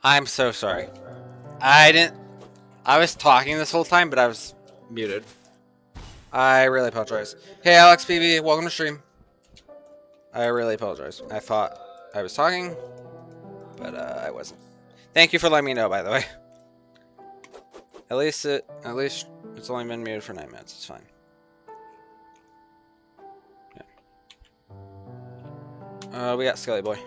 I'm so sorry. I was talking this whole time, but I was muted. I really apologize. Hey, Alex PB, welcome to stream. I really apologize. I thought I was talking, but I wasn't. Thank you for letting me know, by the way. At least it's only been muted for 9 minutes. It's fine. Yeah. We got Skelly Boy.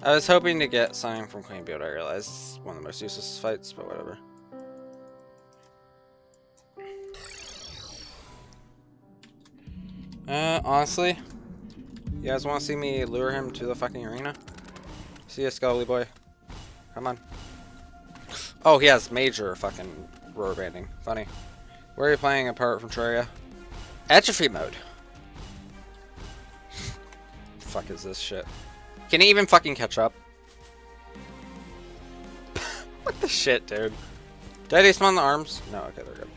I was hoping to get something from Queen Bee, but I realized it's one of the most useless fights, but whatever. Honestly, you guys want to see me lure him to the fucking arena? See ya, Skelly Boy. Come on. Oh, he has major fucking roar banding. Funny. Where are you playing apart from Terraria? Entropy mode. Fuck is this shit? Can he even fucking catch up? What the shit, dude? Did I despawn the arms? No, okay, they're good.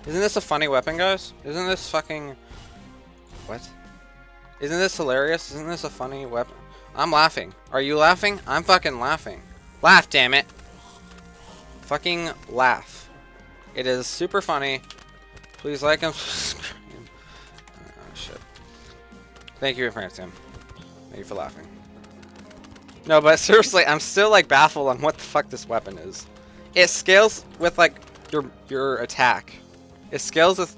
Isn't this a funny weapon, guys? Isn't this fucking... What? Isn't this hilarious? Isn't this a funny weapon? I'm laughing. Are you laughing? I'm fucking laughing. Laugh, damn it. Fucking laugh. It is super funny. Please like and subscribe. Oh, shit. Thank you, Francine. Thank you for laughing. No, but seriously, I'm still like baffled on what the fuck this weapon is. It scales with like your attack. It scales with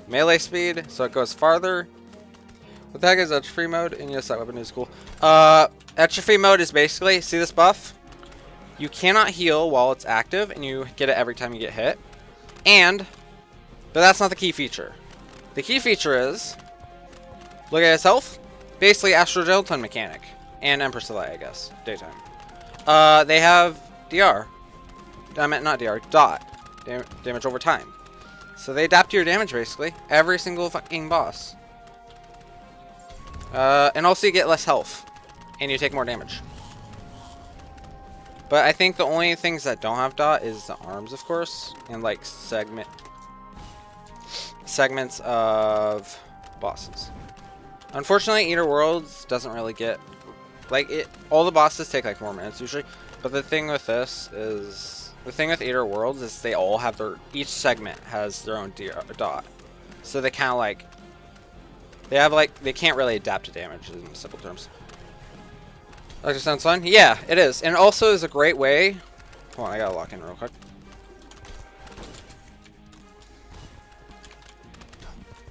melee speed, so it goes farther. What the heck is Entropy mode? And yes, that weapon is cool. Entropy mode is basically, see this buff? You cannot heal while it's active, and you get it every time you get hit. But that's not the key feature. The key feature is, look at his health. Basically, Astro Gelatin mechanic. And Empress Delay, I guess. Daytime. They have DR. I meant not DR, dot. Damage over time. So they adapt to your damage, basically. Every single fucking boss. And also you get less health. And you take more damage. But I think the only things that don't have dot is the arms, of course. And like segments of bosses. Unfortunately, Eater Worlds doesn't really get... Like, all the bosses take like 4 minutes usually, but the thing with this is, the thing with Eater Worlds is they all have each segment has their own dot. So they kind of like, they can't really adapt to damage in simple terms. That just sounds fun? Yeah, it is. And also is a great way, hold on, I gotta lock in real quick.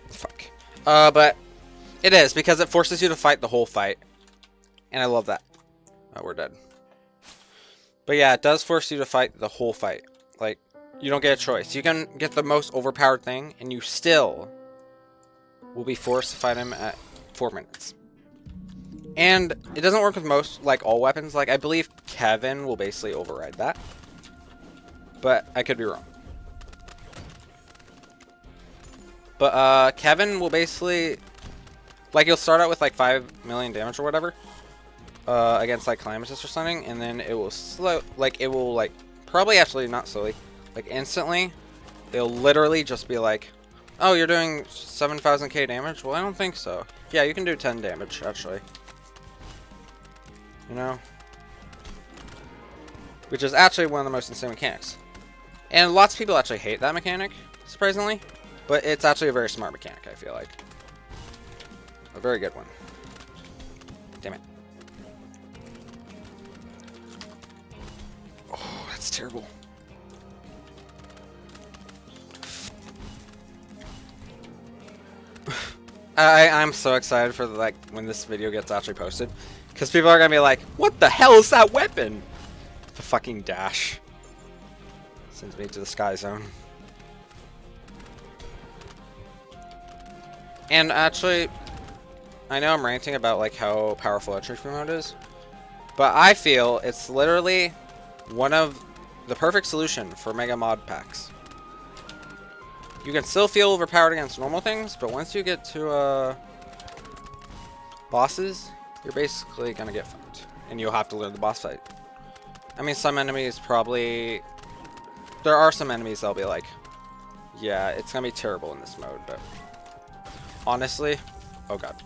Fuck. But it is, because it forces you to fight the whole fight. And I love that. Oh, we're dead. But yeah, it does force you to fight the whole fight. Like, you don't get a choice. You can get the most overpowered thing, and you still will be forced to fight him at 4 minutes. And it doesn't work with most, like, all weapons. Like, I believe Kevin will basically override that. But I could be wrong. But, Kevin will basically... Like, you'll start out with, like, 5 million damage or whatever. Against like Calamitous or something, and then it will probably actually not slowly, like instantly, it'll literally just be like, oh, you're doing 7,000k damage? Well, I don't think so. Yeah, you can do 10 damage, actually. You know? Which is actually one of the most insane mechanics. And lots of people actually hate that mechanic, surprisingly, but it's actually a very smart mechanic, I feel like. A very good one. Damn it. Oh, that's terrible. I'm so excited for like when this video gets actually posted, because people are gonna be like, "What the hell is that weapon?" The fucking dash sends me to the sky zone. And actually, I know I'm ranting about like how powerful Entropy mode is, but I feel it's literally one of the perfect solution for mega mod packs. You can still feel overpowered against normal things, but once you get to bosses, you're basically gonna get fucked, and you'll have to learn the boss fight. I mean, some enemies probably... There are some enemies that'll be like, yeah, it's gonna be terrible in this mode, but honestly, Oh god.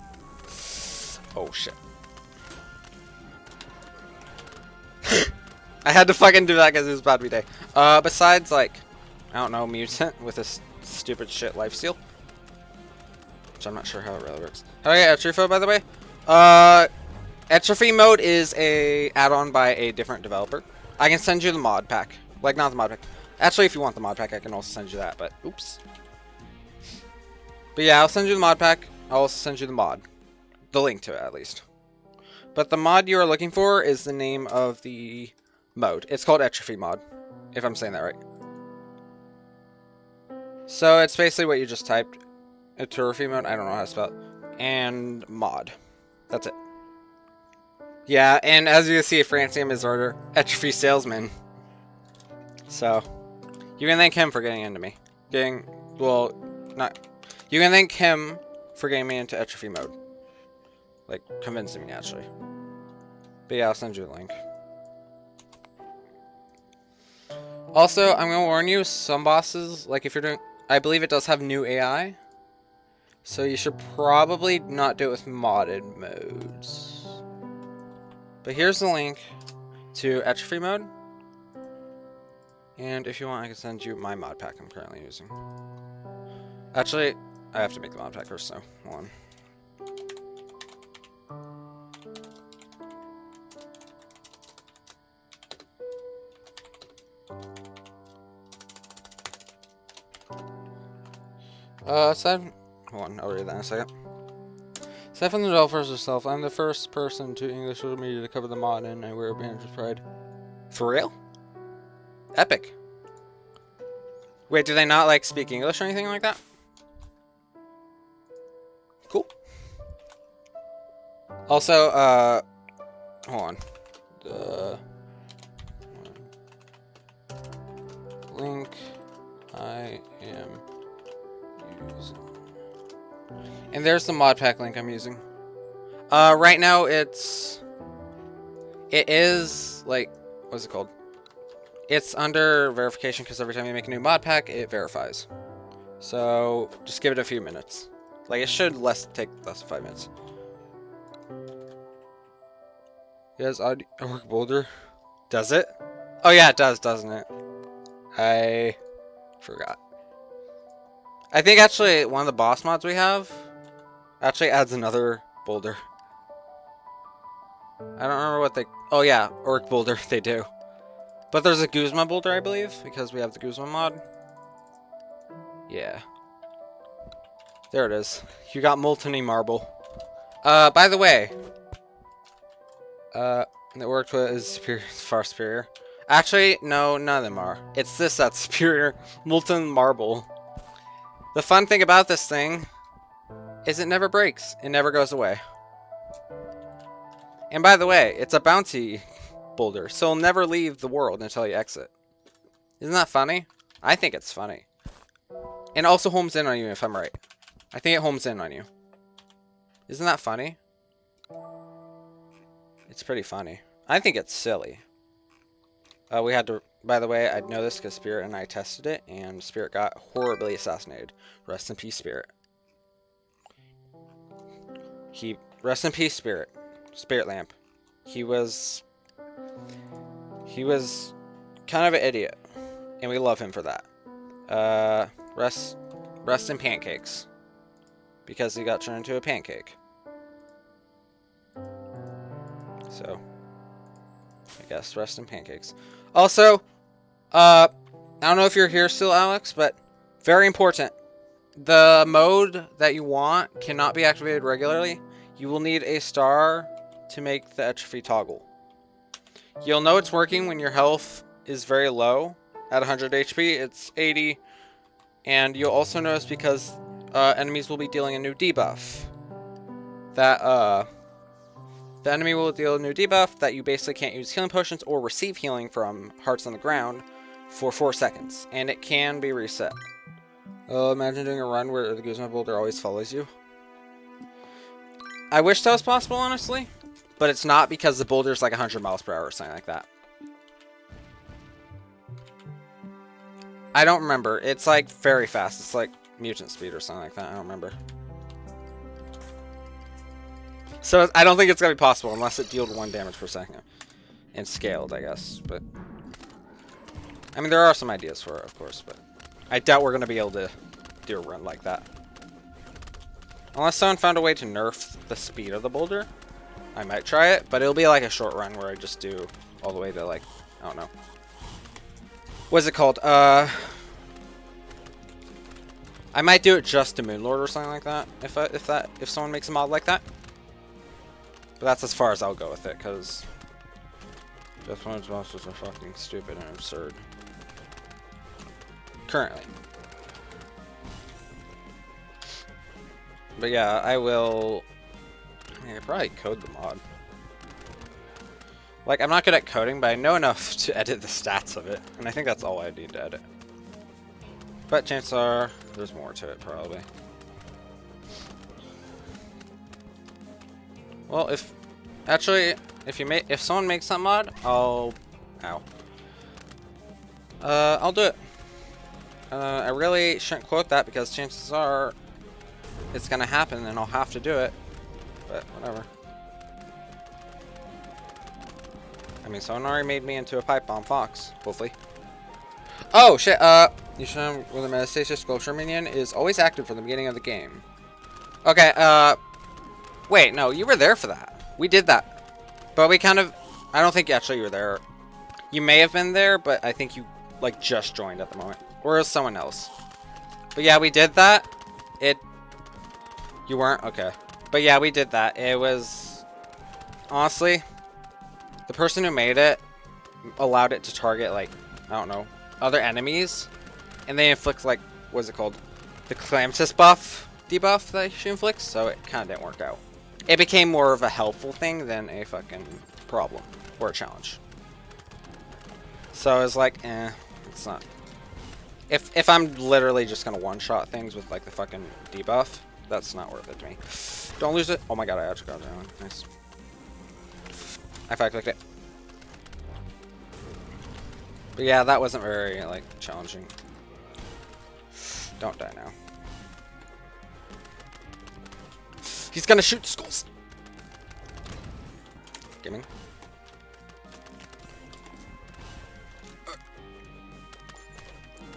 Oh shit. I had to fucking do that because it was about to be day. Besides, like, I don't know, mutant with this stupid shit lifesteal. Which I'm not sure how it really works. How do I get Entropy, by the way? Entropy mode is a add-on by a different developer. I can send you the mod pack. Like, not the mod pack. Actually, if you want the mod pack, I can also send you that, but oops. But yeah, I'll send you the mod pack. I'll also send you the mod. The link to it, at least. But the mod you are looking for is the name of the mode. It's called Entropy mod, if I'm saying that right. So it's basically what you just typed. Entropy mode, I don't know how to spell it. And mod. That's it. Yeah, and as you can see, Francium is our Entropy salesman. So, you can thank him for getting into me. You can thank him for getting me into Entropy mode. Like, convincing me, actually. But yeah, I'll send you a link. Also, I'm going to warn you, some bosses, like if you're doing... I believe it does have new AI. So you should probably not do it with modded modes. But here's the link to Entropy mode. And if you want, I can send you my mod pack I'm currently using. Actually, I have to make the mod pack first, so hold on. Hold on, I'll read that in a second. Aside from the developers herself, I'm the first person to English social media to cover the mod, and I wear a badge of pride. For real? Epic. Wait, do they not, like, speak English or anything like that? Cool. Also, hold on. The link I am using. And there's the mod pack link I'm using. Right now it is, like, what's it called? It's under verification because every time you make a new mod pack, it verifies. So, just give it a few minutes. Like, it should take less than 5 minutes. Yes, Orc Boulder. Does it? Oh yeah, it does, doesn't it? I forgot. I think actually one of the boss mods we have actually adds another boulder. I don't remember what they... Oh yeah, Orc Boulder, they do. But there's a Guzma boulder, I believe, because we have the Guzma mod. Yeah. There it is. You got Molten Marble. By the way... it worked with is superior, far superior. Actually, no, none of them are. It's this that's superior. Molten Marble. The fun thing about this thing is it never breaks. It never goes away. And by the way, it's a bounty boulder, so it'll never leave the world until you exit. Isn't that funny? I think it's funny. And it also homes in on you if I'm right. I think it homes in on you. Isn't that funny? It's pretty funny. I think it's silly. We had to... By the way, I know this because Spirit and I tested it, and Spirit got horribly assassinated. Rest in peace, Spirit. Rest in peace, Spirit. Spirit Lamp. He was kind of an idiot, and we love him for that. Rest in pancakes, because he got turned into a pancake. So, I guess rest in pancakes. Also, I don't know if you're here still, Alex, but very important. The mode that you want cannot be activated regularly. You will need a star to make the Entropy toggle. You'll know it's working when your health is very low. At 100 HP, it's 80. And you'll also notice because enemies will be dealing a new debuff. That, the enemy will deal a new debuff that you basically can't use healing potions or receive healing from hearts on the ground for 4 seconds. And it can be reset. Imagine doing a run where the Guzma boulder always follows you. I wish that was possible, honestly. But it's not because the boulder's like 100 miles per hour or something like that. I don't remember. It's like very fast. It's like mutant speed or something like that. I don't remember. So I don't think it's gonna be possible unless it dealt 1 damage per second. And scaled, I guess, but... I mean, there are some ideas for it, of course, but... I doubt we're gonna be able to do a run like that. Unless someone found a way to nerf the speed of the boulder, I might try it, but it'll be like a short run where I just do all the way to, like, I don't know. What is it called? I might do it just to MelonThaLord or something like that, if someone makes a mod like that. But that's as far as I'll go with it, because Just One's monsters are fucking stupid and absurd. Currently. But yeah, I will... I could probably code the mod. Like, I'm not good at coding, but I know enough to edit the stats of it. And I think that's all I need to edit. But chances are, there's more to it, probably. Well, if... Actually, if someone makes that mod, I'll... Ow. I'll do it. I really shouldn't quote that because chances are it's gonna happen and I'll have to do it. But whatever. I mean, someone already made me into a pipe bomb fox, hopefully. Oh shit, you should know where the Metastasis sculpture minion is always active from the beginning of the game. Okay, wait, no, you were there for that. We did that. But we kind of, I don't think actually you were there. You may have been there, but I think you, like, just joined at the moment. Or it was someone else. But yeah, we did that. You weren't? Okay. But yeah, we did that. It was... Honestly, the person who made it allowed it to target, like, I don't know, other enemies. And they inflict, like, what's it called? The Calamitous debuff that she inflicts. So it kind of didn't work out. It became more of a helpful thing than a fucking problem. Or a challenge. So I was like, it's not... If I'm literally just gonna one-shot things with, like, the fucking debuff, that's not worth it to me. Don't lose it. Oh my god, I actually got it down. Nice. I clicked it. But yeah, that wasn't very, like, challenging. Don't die now. He's gonna shoot skulls. Gimme.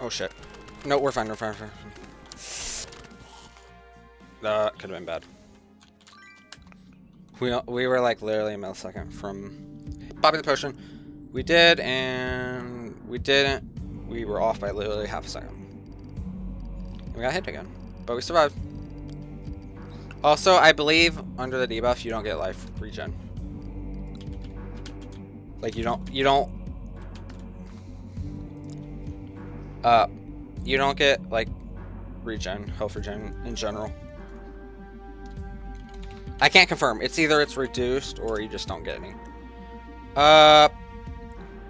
Oh shit. No, we're fine, we're fine, we're fine. Could have been bad. We were like literally a millisecond from popping the potion. We did, and we didn't. We were off by literally half a second. We got hit again, but we survived. Also, I believe under the debuff you don't get life regen. Like you don't get like regen, health regen in general. I can't confirm. It's either it's reduced or you just don't get any.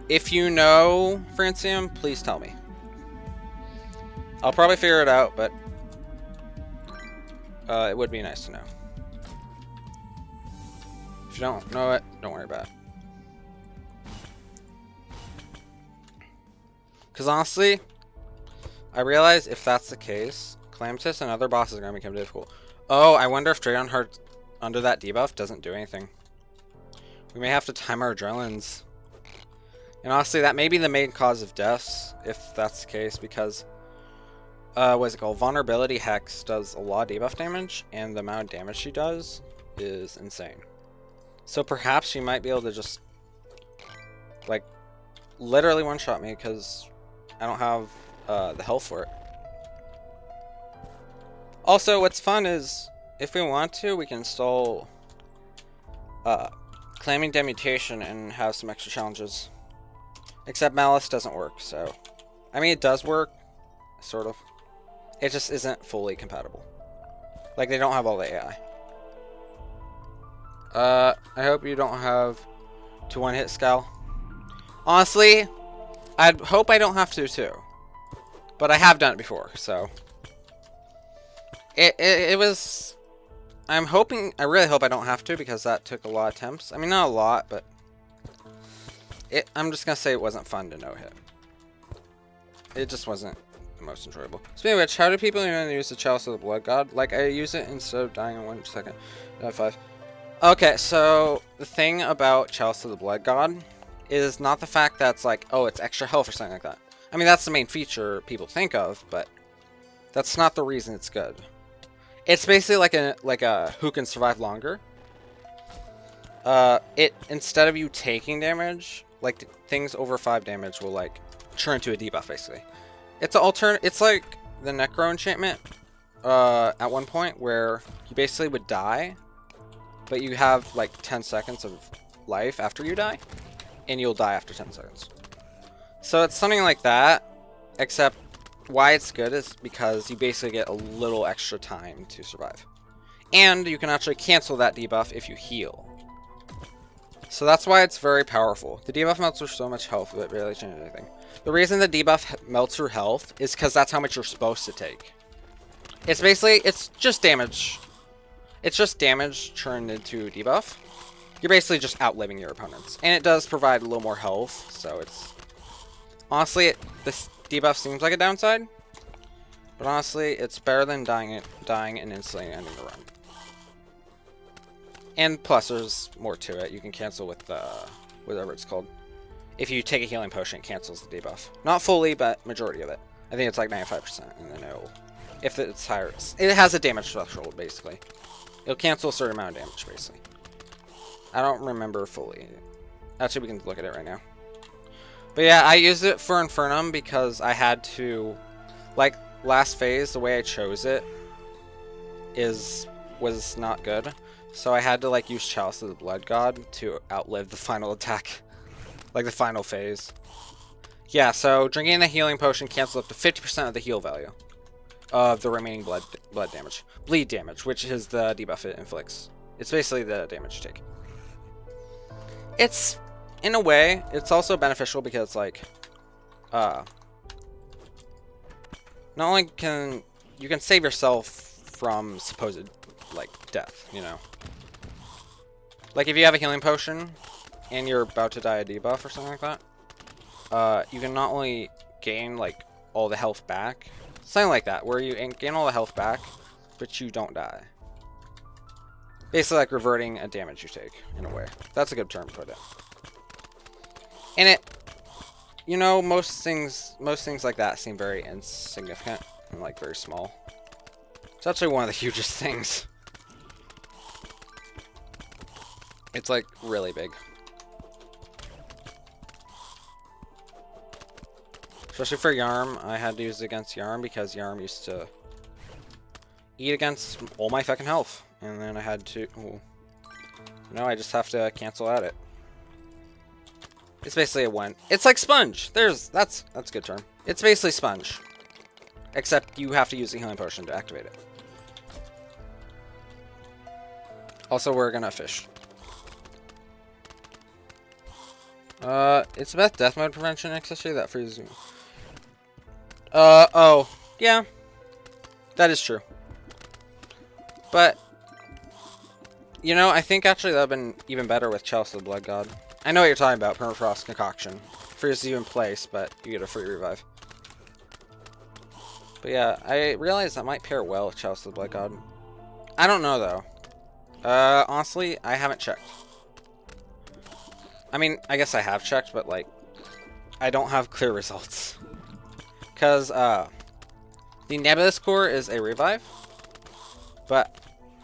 If you know, Francium, please tell me. I'll probably figure it out, but it would be nice to know. If you don't know it, don't worry about it. Because honestly, I realize if that's the case, Calamitous and other bosses are going to become difficult. Oh, I wonder if Dragon Heart under that debuff doesn't do anything. We may have to time our adrenalines. And honestly, that may be the main cause of deaths, if that's the case, because what's it called? Vulnerability Hex does a lot of debuff damage, and the amount of damage she does is insane. So perhaps she might be able to just, like, literally one-shot me, because I don't have the health for it. Also, what's fun is, if we want to, we can install Claiming Demutation and have some extra challenges. Except Malice doesn't work, so... I mean, it does work, sort of. It just isn't fully compatible. Like, they don't have all the AI. I hope you don't have to one-hit Scowl. Honestly, I hope I don't have to, too. But I have done it before, so... It was... I'm hoping... I really hope I don't have to, because that took a lot of attempts. I mean, not a lot, but... I'm just gonna say it wasn't fun to no-hit. It just wasn't the most enjoyable. Speaking of which, how do people even use the Chalice of the Blood God? Like, I use it instead of dying in 1 second. 5. Okay, so the thing about Chalice of the Blood God is not the fact that it's like, oh, it's extra health or something like that. I mean, that's the main feature people think of, but that's not the reason it's good. It's basically like a who can survive longer. Instead of you taking damage, like things over 5 damage will like turn to a debuff basically. It's an it's like the Necro enchantment at one point where you basically would die, but you have like 10 seconds of life after you die, and you'll die after 10 seconds. So it's something like that, except why it's good is because you basically get a little extra time to survive. And you can actually cancel that debuff if you heal. So that's why it's very powerful. The debuff melts through so much health that really changes anything. The reason the debuff melts through health is because that's how much you're supposed to take. It's basically, it's just damage. It's just damage turned into debuff. You're basically just outliving your opponents. And it does provide a little more health, so it's... Honestly, this debuff seems like a downside. But honestly, it's better than dying and instantly ending the run. And plus, there's more to it. You can cancel with whatever it's called. If you take a healing potion, it cancels the debuff. Not fully, but majority of it. I think it's like 95%, and then it'll... If it's higher... It has a damage threshold, basically. It'll cancel a certain amount of damage, basically. I don't remember fully. Actually, we can look at it right now. But yeah, I used it for Infernum because I had to... Like, last phase, the way I chose it was not good. So I had to like use Chalice of the Blood God to outlive the final attack. Like the final phase. Yeah, so drinking the healing potion cancels up to 50% of the heal value of the remaining blood damage. Bleed damage, which is the debuff it inflicts. It's basically the damage you take. It's, in a way, it's also beneficial because like, not only can you can save yourself from supposed like death, you know. Like if you have a healing potion and you're about to die a debuff or something like that, you can not only gain like all the health back, something like that, where you gain all the health back, but you don't die. Basically like reverting a damage you take, in a way. That's a good term to put it. And it, you know, most things like that seem very insignificant and like very small. It's actually one of the hugest things. It's like really big. Especially for Yarm, I had to use it against Yarm because Yarm used to eat against all my fucking health. And then I had to... Ooh. No, I just have to cancel at it. It's basically a one. It's like Sponge! That's a good term. It's basically Sponge. Except you have to use the healing potion to activate it. Also, we're gonna fish. It's about death mode prevention accessory that freezes me. Oh. Yeah. That is true. But, you know, I think actually that would have been even better with Chalice of the Blood God. I know what you're talking about, Permafrost Concoction. Freezes you in place, but you get a free revive. But yeah, I realize that might pair well with Chalice of the Blood God. I don't know, though. Honestly, I haven't checked. I mean, I guess I have checked, but, like, I don't have clear results. Because, the Nebulous Core is a revive. But,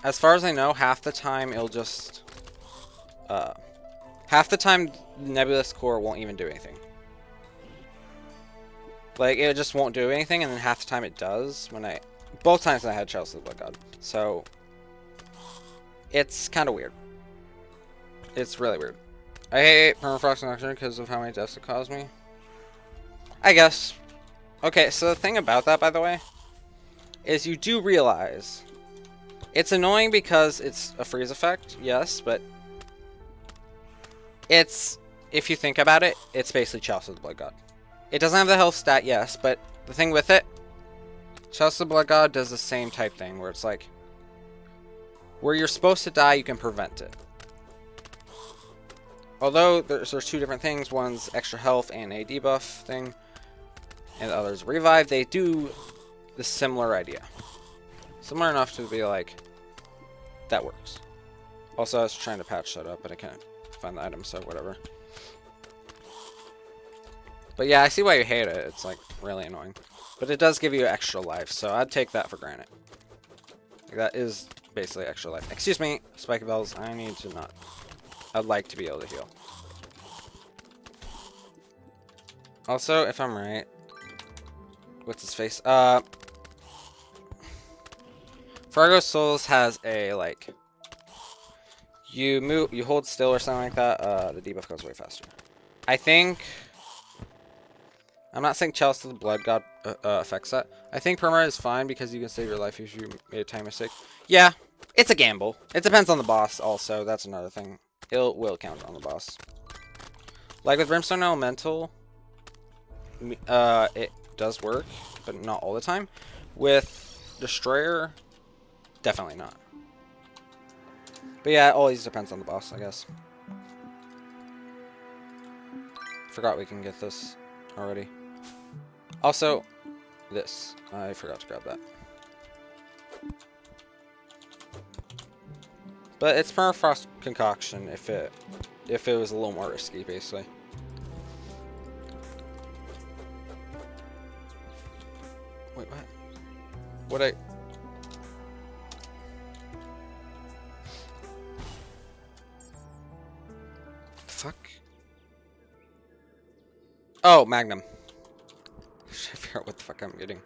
as far as I know, half the time it'll just... half the time, Nebulous Core won't even do anything. Like, it just won't do anything, and then half the time it does when I... Both times I had Chalice of the Blood God. So, it's kind of weird. It's really weird. I hate Permafrost Concoction because of how many deaths it caused me. I guess. Okay, so the thing about that, by the way, is you do realize it's annoying because it's a freeze effect, yes, but it's, if you think about it, it's basically Chalice of the Blood God. It doesn't have the health stat, yes, but the thing with it, Chalice of the Blood God does the same type thing, where it's like, where you're supposed to die, you can prevent it. Although there's two different things, one's extra health and a debuff thing, and the other's revive, they do the similar idea. Similar enough to be like, that works. Also, I was trying to patch that up, but I couldn't find the item, so whatever. But yeah, I see why you hate it. It's like really annoying. But it does give you extra life, so I'd take that for granted. Like, that is basically extra life. Excuse me, Spiky Bells, I need to not. I'd like to be able to heal. Also, if I'm right, what's his face? Fargo Souls has a like you hold still or something like that, the debuff goes way faster. I think I'm not saying Chalice of the Blood God affects that. I think Perma is fine because you can save your life if you made a time mistake. Yeah, it's a gamble. It depends on the boss also, that's another thing. It will count on the boss. Like with Brimstone Elemental, it does work, but not all the time. With Destroyer, definitely not. But yeah, it always depends on the boss, I guess. Forgot we can get this already. Also, this. I forgot to grab that. But it's Permafrost Concoction if it was a little more risky, basically. Wait, what? What I... Fuck? Oh, Magnum. I figure out what the fuck I'm getting.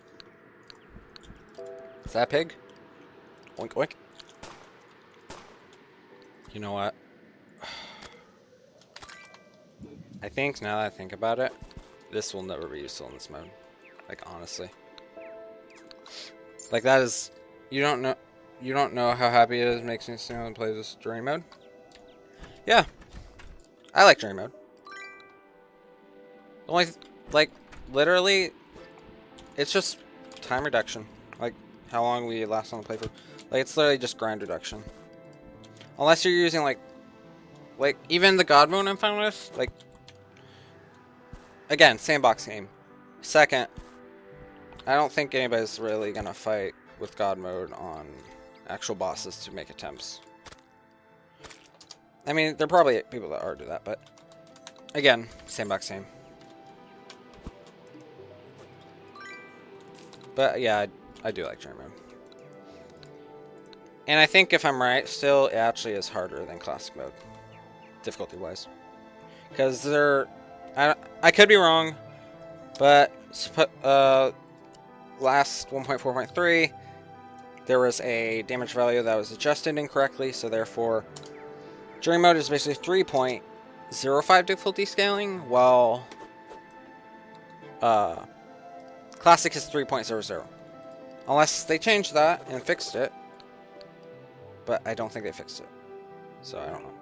Is that a pig? Oink oink. You know what? I think, now that I think about it, this will never be useful in this mode. Like, honestly. Like, that is... You don't know how happy it is makes me stand and play this Journey mode? Yeah. I like Journey mode. Only, like, literally, it's just time reduction. Like, how long we last on the playthrough. Like, it's literally just grind reduction. Unless you're using, like, even the God mode I'm fine with. Like, again, sandbox game. Second, I don't think anybody's really gonna fight with God mode on actual bosses to make attempts. I mean, there are probably people that are do that, but again, sandbox game. But yeah, I do like Journey mode. And I think if I'm right, still, it actually is harder than classic mode, difficulty-wise. Because I could be wrong, but last 1.4.3, there was a damage value that was adjusted incorrectly, so therefore, Journey mode is basically 3.05 difficulty scaling, while classic is 3.00. Unless they changed that and fixed it. But I don't think they fixed it. So I don't know.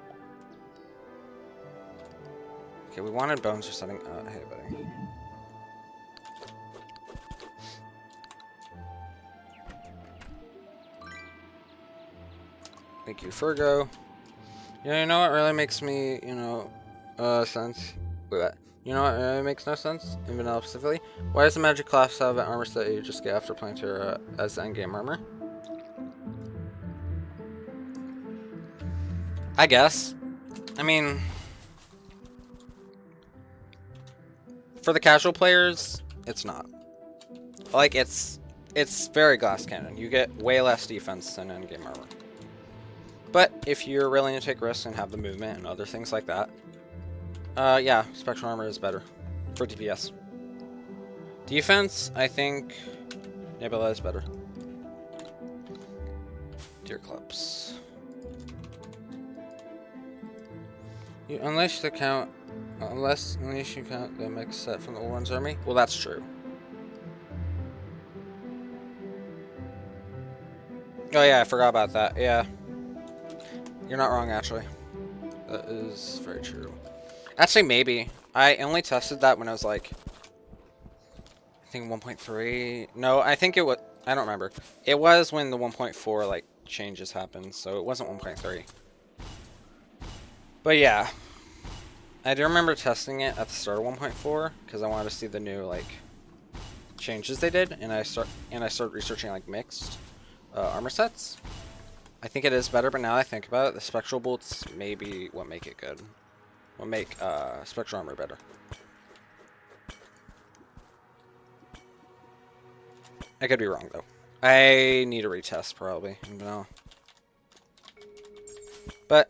Okay, we wanted bones for setting. Hey, buddy. Thank you, Fergo. You know what really makes me, sense? Wait, what? You know what really makes no sense? In vanilla specifically? Why does the magic class have an armor set you just get after playing Terraria as endgame armor? I guess. I mean, for the casual players, it's not. Like, it's very glass cannon. You get way less defense than endgame armor. But if you're willing to take risks and have the movement and other things like that, yeah, spectral armor is better for DPS. Defense, I think Nebula is better. Deer clubs. Unless you count the mix set from the Old One's army. Well, that's true. Oh yeah, I forgot about that. Yeah, you're not wrong actually. That is very true. Actually, maybe I only tested that when I was like, I think 1.3. No, I think it was. I don't remember. It was when the 1.4 like changes happened, so it wasn't 1.3. But yeah, I do remember testing it at the start of 1.4 because I wanted to see the new like changes they did, and I started researching like mixed armor sets. I think it is better, but now I think about it, the spectral bolts may be what make it good. What make spectral armor better. I could be wrong though. I need a retest probably. No. But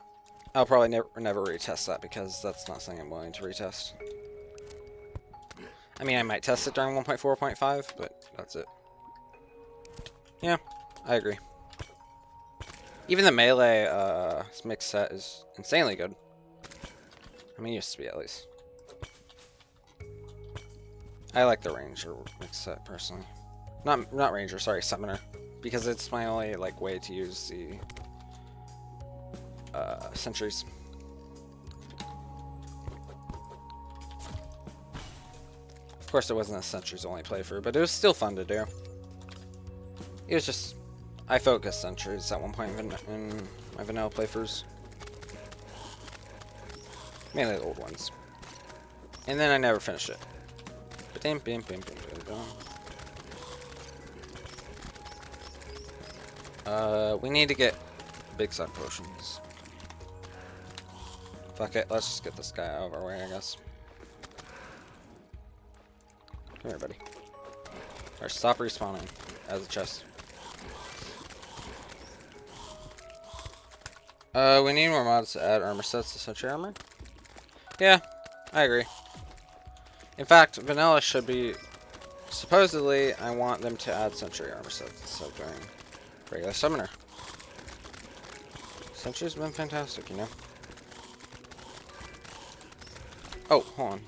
I'll probably never retest that because that's not something I'm willing to retest. I mean, I might test it during 1.4.5, but that's it. Yeah, I agree. Even the melee mixed set is insanely good. I mean, it used to be at least. I like the ranger mixed set personally. Not ranger, sorry, summoner, because it's my only like way to use the sentries. Of course, it wasn't a sentries only playthrough, but it was still fun to do. It was just I focused sentries at one point in my vanilla playthroughs, mainly the old ones, and then I never finished it. We need to get big suck potions. Fuck it, let's just get this guy out of our way, I guess. Come here, buddy. Or stop respawning as a chest. We need more mods to add armor sets to sentry armor. Yeah, I agree. In fact, vanilla should be... Supposedly, I want them to add sentry armor sets instead of doing regular summoner. Sentry's been fantastic, you know? Oh, hold on.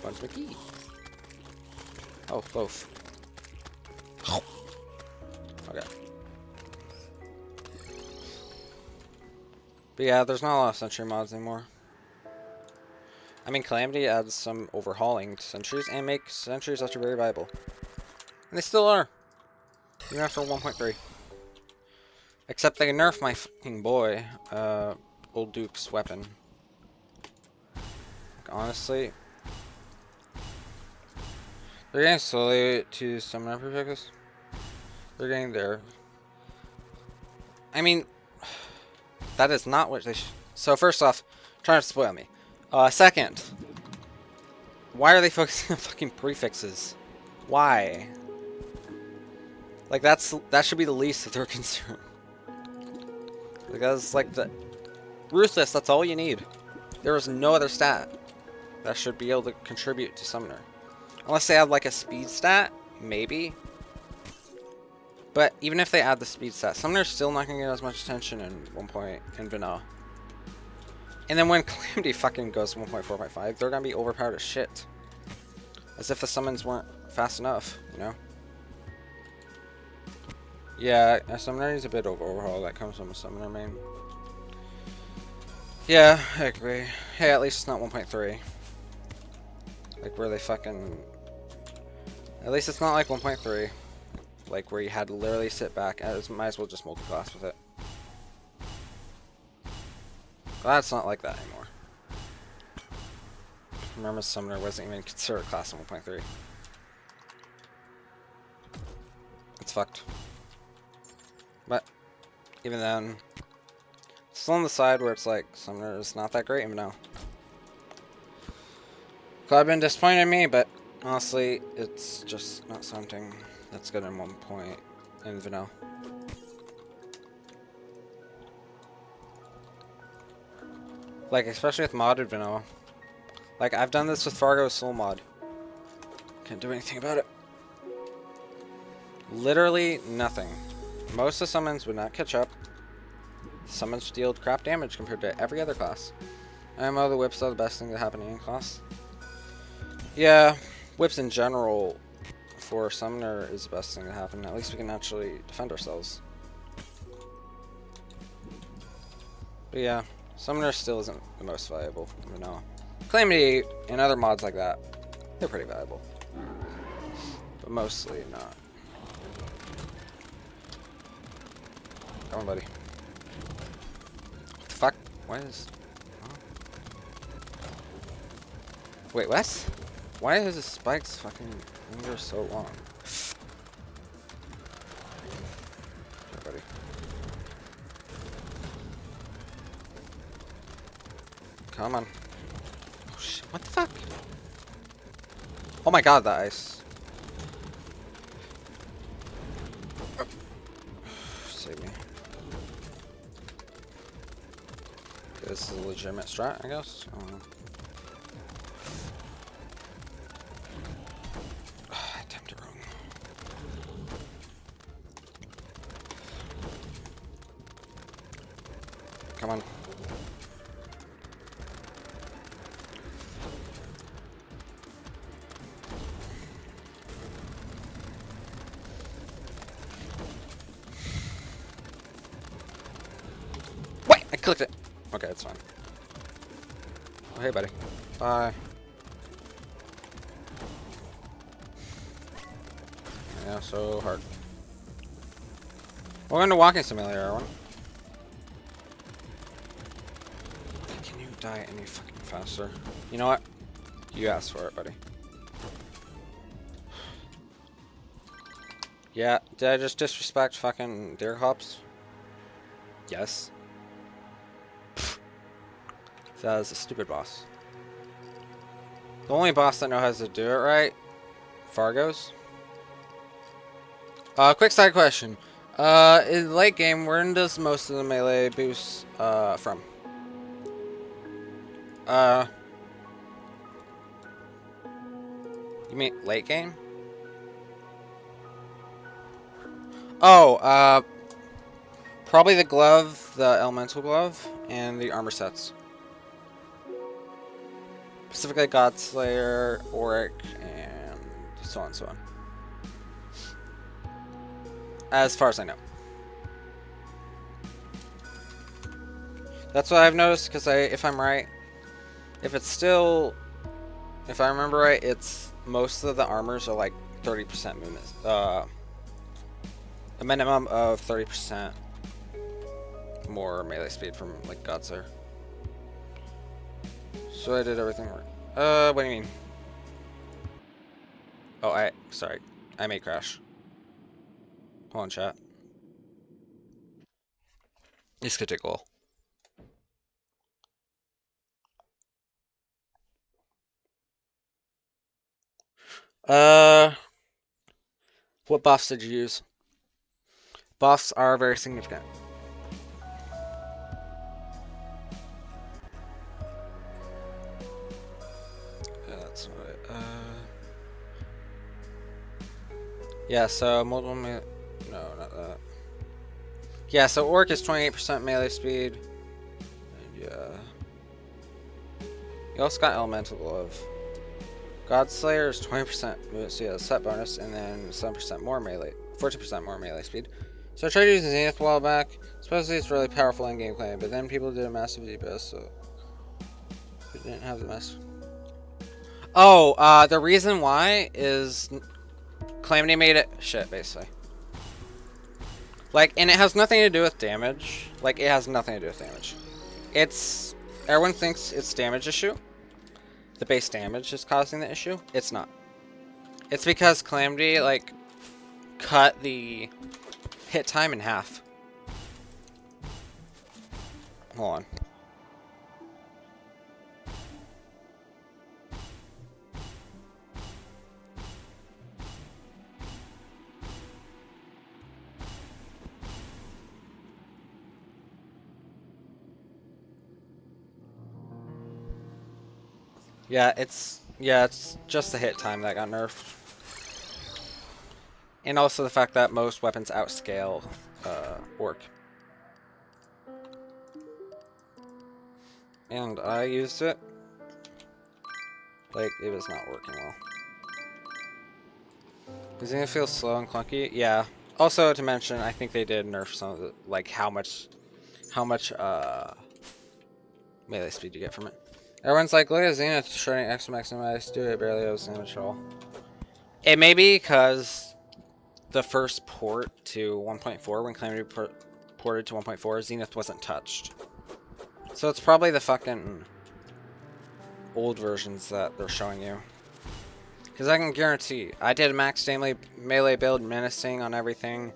Bunch McGee. Oh, both. Okay. But yeah, there's not a lot of sentry mods anymore. I mean, Calamity adds some overhauling to sentries and makes sentries actually very viable. And they still are. Even after 1.3. Except they nerfed my fucking boy, Old Duke's weapon. Like, honestly. They're getting slowly to summon up refocus. They're getting there. I mean, that is not what they should. So first off, trying to spoil me. Second, why are they focusing on fucking prefixes? Why? Like that should be the least of their concern. Because like the ruthless, that's all you need. There is no other stat that should be able to contribute to summoner. Unless they add like a speed stat, maybe. But even if they add the speed stat, summoner's still not gonna get as much attention in 1. In vanilla. And then when Calamity fucking goes 1.4.5, they're gonna be overpowered as shit. As if the summons weren't fast enough, you know? Yeah, a summoner needs a bit of overhaul that comes from a summoner main. Yeah, I agree. Hey, at least it's not 1.3. Like where they fucking... At least it's not like 1.3. Like where you had to literally sit back and might as well just multi-class with it. That's not like that anymore. Remember, summoner wasn't even considered a class in 1.3. It's fucked. But even then, still on the side where it's like summoner is not that great even now. Could have been disappointed in me, but honestly, it's just not something that's good in 1 in vanilla. Like, especially with modded vanilla. Like, I've done this with Fargo's Soul mod. Can't do anything about it. Literally nothing. Most of the summons would not catch up. Summons dealt crap damage compared to every other class. MO, the whips are the best thing to happen in any class. Yeah, whips in general for summoner is the best thing to happen. At least we can actually defend ourselves. But yeah. Summoner still isn't the most valuable, you know. Calamity and other mods like that, they're pretty valuable. But mostly not. Come on, buddy. What the fuck? Why is... Oh. Wait, what? Why is the spikes fucking linger so long? Okay, buddy. Come on. Oh shit, what the fuck? Oh my god, that ice. Save me. This is a legitimate strat, I guess. I don't know. I timed it wrong. Come on. Wait, I clicked it. Okay, it's fine. Oh, hey, buddy. Bye. Yeah, so hard. Welcome to Walking Simulator, everyone. Can you die any fucking faster? You know what? You asked for it, buddy. Yeah, did I just disrespect fucking deer hops? Yes. That is a stupid boss. The only boss that knows how to do it right, Fargo's. Quick side question. In late game, where does most of the melee boost from? You mean late game? Oh, probably the glove, the elemental glove, and the armor sets. Specifically Godslayer, Auric, and so on and so on. As far as I know. That's what I've noticed, because if I'm right, if I remember right, it's most of the armors are like 30% movement. A minimum of 30% more melee speed from like Godslayer. So I did everything right. What do you mean? Oh, sorry. I may crash. Hold on, chat. This could take a while. What buffs did you use? Buffs are very significant. That's not it. Yeah, so multiple no, not that. Yeah, so Orc is 28% melee speed. And yeah. You also got Elemental Glove. Godslayer is 20% movement speed, a set bonus, and then 7% more melee, 14% more melee speed. So I tried using Zenith a while back. Supposedly it's really powerful in gameplay, but then people did a massive DPS, so we didn't have the best. Oh, the reason why is Calamity made it shit, basically. Like, and it has nothing to do with damage. Like, it has nothing to do with damage. Everyone thinks it's damage issue. The base damage is causing the issue. It's not. It's because Calamity, like, cut the hit time in half. Hold on. Yeah, it's just the hit time that got nerfed. And also the fact that most weapons outscale Orc. And I used it. Like, it was not working well. Is it gonna feel slow and clunky? Yeah. Also, to mention, I think they did nerf some of the, like, how much melee speed you get from it. Everyone's like, look at Zenith shredding X maximize, do it barely has damage at all. It may be because the first port to 1.4, when Calamity ported to 1.4, Zenith wasn't touched. So it's probably the fucking old versions that they're showing you. Because I can guarantee, I did a max melee build, menacing on everything.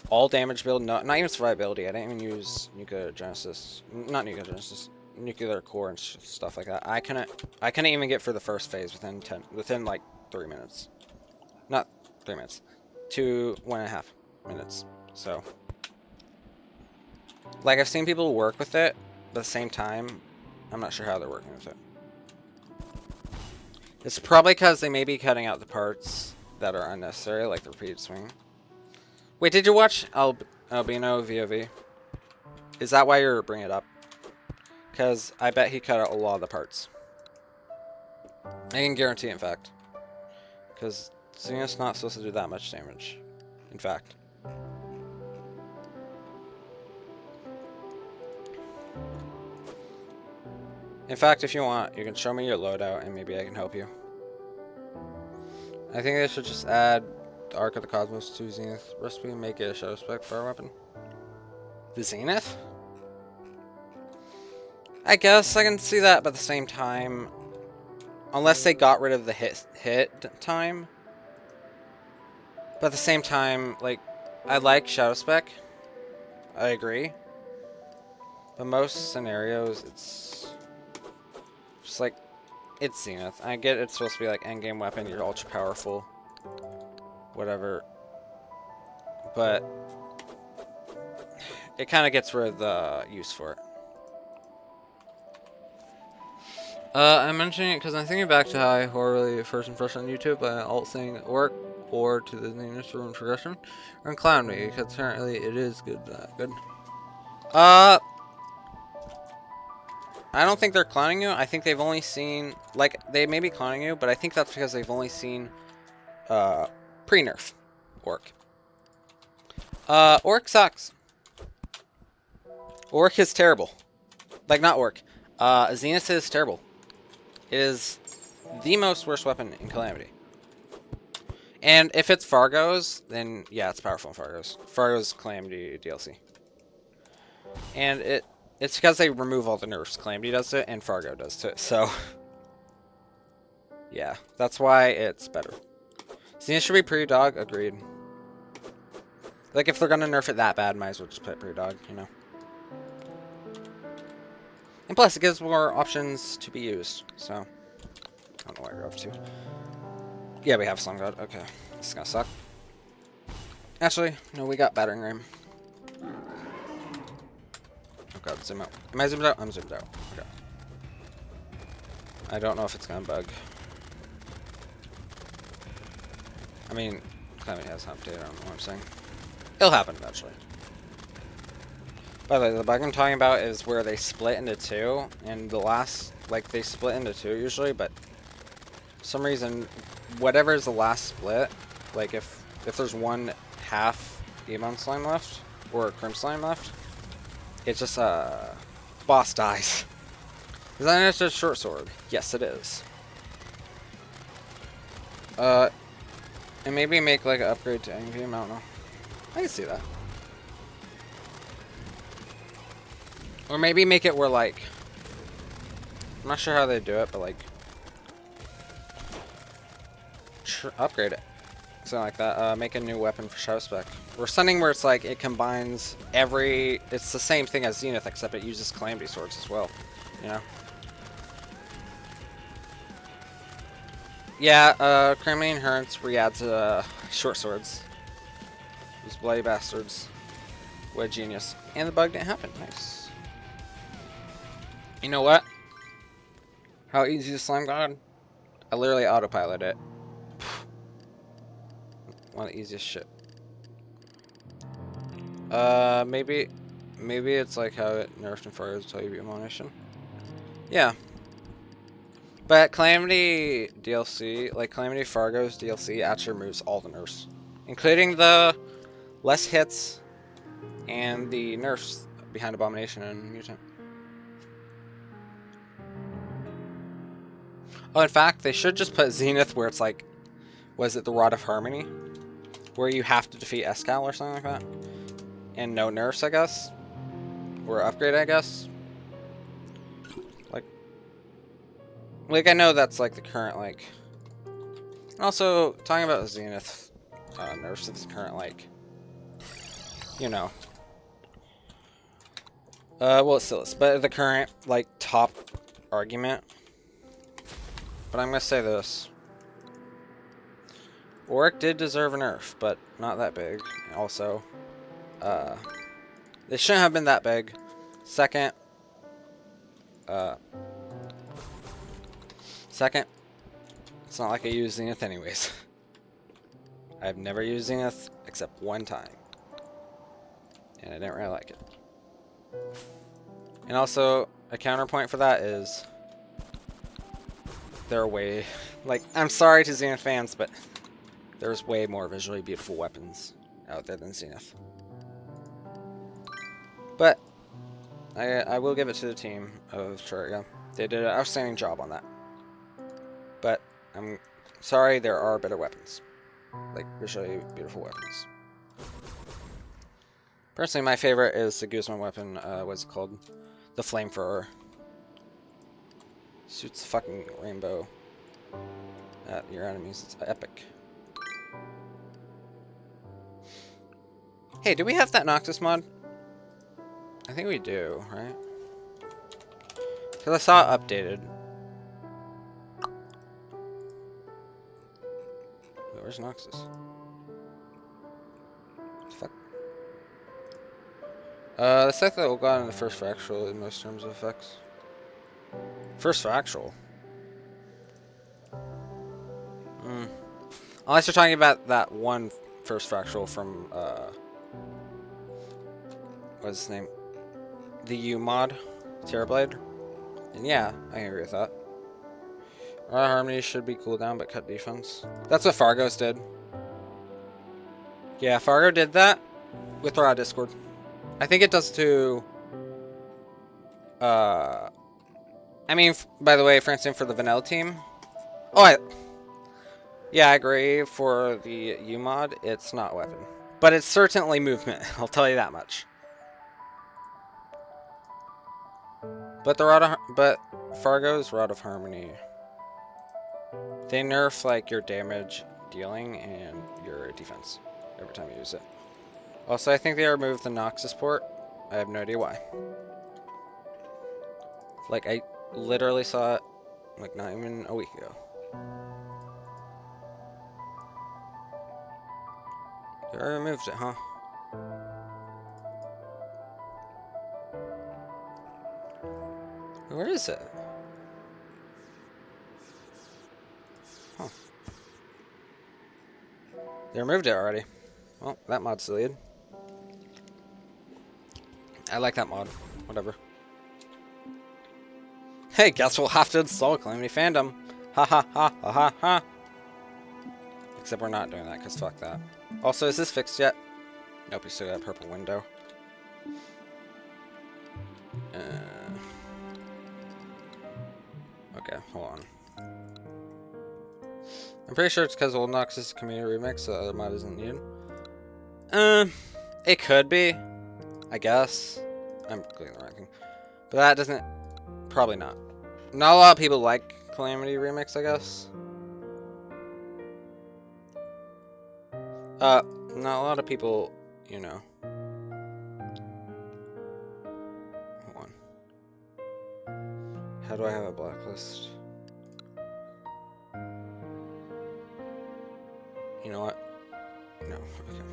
All damage build, not even survivability. I didn't even use Nuka Genesis. Not Nuka Genesis. nuclear core and stuff like that. I couldn't even get for the first phase within like 3 minutes. Not 3 minutes. 1.5 minutes. So, like, I've seen people work with it, but at the same time, I'm not sure how they're working with it. It's probably because they may be cutting out the parts that are unnecessary, like the repeated swing. Wait, did you watch Albino VOV? Is that why you're bringing it up? Because I bet he cut out a lot of the parts. I can guarantee, in fact. Because Zenith's not supposed to do that much damage. In fact. In fact, if you want, you can show me your loadout and maybe I can help you. I think they should just add the Ark of the Cosmos to Zenith recipe and make it a shadow spec fire weapon. The Zenith? I guess I can see that, but at the same time, unless they got rid of the hit time. But at the same time, like, I like shadow spec. I agree. But most scenarios, it's just like, it's Zenith. I get it's supposed to be like endgame weapon, you're ultra powerful, whatever. But it kind of gets rid of the use for it. I'm mentioning it because I'm thinking back to how I horribly first impression on YouTube by alt saying orc or to the nearest room progression and clown me because apparently it is good. Good. I don't think they're clowning you. I think they've only seen, like, they may be clowning you, but I think that's because they've only seen pre-nerf orc. Orc sucks. Orc is terrible. Like, not orc. Zenith is terrible. It is the most worst weapon in Calamity. And if it's Fargo's, then yeah, it's powerful in Fargo's. Fargo's Calamity DLC. And it's because they remove all the nerfs. Calamity does it, and Fargo does it. So, yeah, that's why it's better. Zenith should be pre-dog, agreed. Like, if they're gonna nerf it that bad, might as well just put pre-dog, you know. And plus, it gives more options to be used, so. I don't know what you're up to. Yeah, we have Slum God. Okay. This is gonna suck. Actually, no, we got Battering Ram. Oh god, zoom out. Am I zoomed out? I'm zoomed out. Okay. I don't know if it's gonna bug. I mean, Calamity has an update, I don't know what I'm saying. It'll happen eventually. By the way, the bug I'm talking about is where they split into two, and the last, like, they split into two usually, but for some reason, whatever is the last split, like, if there's one half Emon slime left, or Crim slime left, it's just, boss dies. Is that just a short sword? Yes, it is. And maybe make, like, an upgrade to Envy, I don't know. I can see that. Or maybe make it where, like, I'm not sure how they do it, but, like, upgrade it. Something like that. Make a new weapon for Shadow Spec. Or something where it's like, it combines it's the same thing as Zenith, except it uses Calamity Swords as well. You know? Yeah, Calamity Inherence re-adds, short swords. Those bloody bastards. What a genius. And the bug didn't happen. Nice. You know what? How easy is Slime God? I literally autopilot it. One of the easiest shit. Maybe it's like how it nerfed and Fargo's until you beat Monishin. Yeah. But Calamity DLC, like Calamity Fargo's DLC, actually removes all the nerfs. Including the less hits and the nerfs behind Abomination and Mutant. Oh, in fact, they should just put Zenith where it's like, was it the Rod of Harmony? Where you have to defeat Escal or something like that? And no nerfs, I guess? Or upgrade, I guess? Like I know that's like the current, like... And also, talking about Zenith nerfs, it's the current, like... You know. Well, it still is, but the current, like, top argument. But I'm gonna say this. Oric did deserve a nerf, but not that big. Also, they shouldn't have been that big. Second, it's not like I use Zenith anyways. I've never used Zenith except one time. And I didn't really like it. And also, a counterpoint for that is there are way, like, I'm sorry to Zenith fans, but there's way more visually beautiful weapons out there than Zenith. But I will give it to the team of Terraria. They did an outstanding job on that. But I'm sorry, there are better weapons. Like, visually beautiful weapons. Personally, my favorite is the Guzman weapon, what's it called? The Flamethrower. Shoots fucking rainbow at your enemies. It's epic. Hey, do we have that Noctis mod? I think we do, right? Because I saw it updated. Wait, where's Noxus? What the fuck? The set that we got in the first factual in most terms of effects. First factual? Unless you're talking about that one first factual from, what's his name? The U mod, Terrorblade. And yeah, I agree with that. Raw Harmony should be cooldown, but cut defense. That's what Fargo's did. Yeah, Fargo did that with Raw Discord. I think it does too. I mean, by the way, for instance, for the vanilla team. Oh, yeah, I agree. For the U mod, it's not weapon, but it's certainly movement. I'll tell you that much. But but Fargo's Rod of Harmony. They nerf like your damage dealing and your defense every time you use it. Also, I think they removed the Noxus port. I have no idea why. Like, I literally saw it like not even a week ago. They removed it, huh? Where is it? Huh. They removed it already. Well, that mod's deleted. I like that mod. Whatever. Hey, guess we'll have to install Calamity Fandom. Ha ha ha ha ha ha. Except we're not doing that, because fuck that. Also, is this fixed yet? Nope, we still got a purple window. Okay, hold on. I'm pretty sure it's because Old Nox's community remix, so the other mod isn't needed. It could be. I guess. I'm clicking the right thing. But that doesn't... Probably not. Not a lot of people like Calamity Remix, I guess. Not a lot of people, you know. Hold on. How do I have a blacklist? You know what? No, okay.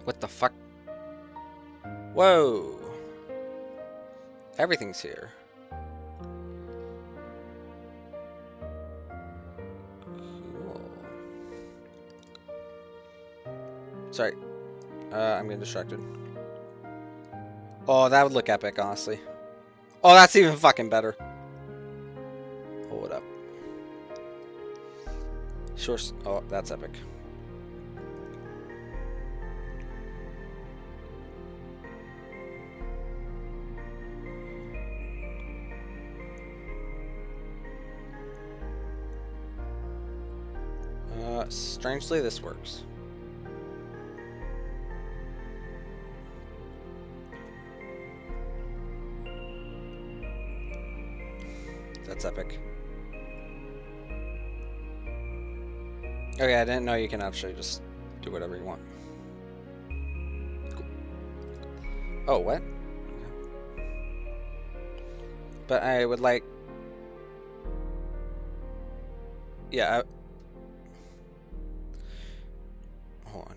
What the fuck? Whoa! Everything's here. Cool. Sorry. I'm getting distracted. Oh, that would look epic, honestly. Oh, that's even fucking better. Hold it up. Sure. Oh, that's epic. Strangely, this works. That's epic. Okay, I didn't know you can actually just do whatever you want. Cool. Oh, what? Okay. But I would like... Yeah, hold on.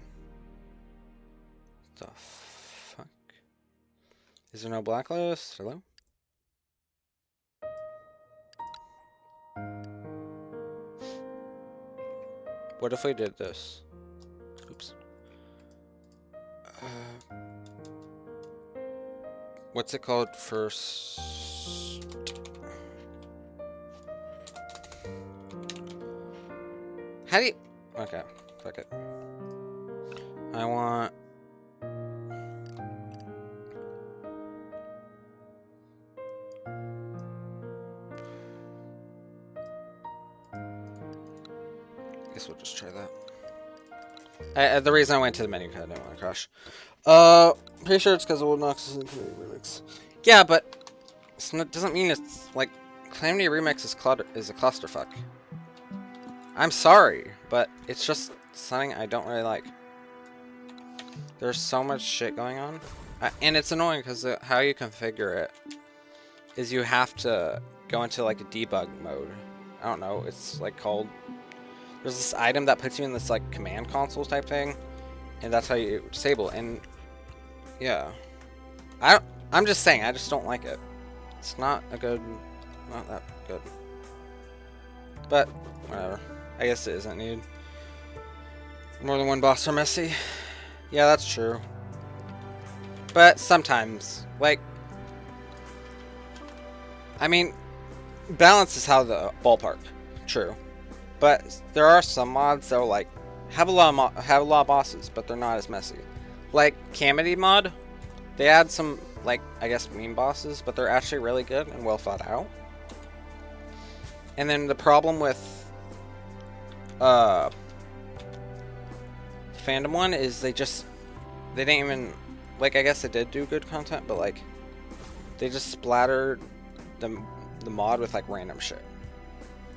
What the fuck? Is there no blacklist? Hello? What if we did this? Oops. What's it called first? How do you... Okay, fuck it. I want... Guess we'll just try that. The reason I went to the menu, because I didn't want to crash. Pretty sure it's because of Old Noxus and Calamity Remix. Yeah, but it doesn't mean it's like Calamity Remix is a clusterfuck. I'm sorry, but it's just something I don't really like. There's so much shit going on, and it's annoying because how you configure it is you have to go into like a debug mode. I don't know. It's like called. There's this item that puts you in this like command console type thing, and that's how you disable it. And yeah, I'm just saying, I just don't like it. It's not that good. But whatever. I guess it isn't needed. More than one boss are messy. Yeah, that's true. But sometimes, like, I mean, balance is how the ballpark. True. But there are some mods that will like have a lot of bosses, but they're not as messy. Like Camity mod, they add some like I guess meme bosses, but they're actually really good and well thought out. And then the problem with Fandom one is they didn't even like I guess they did do good content, but like they just splattered the mod with like random shit.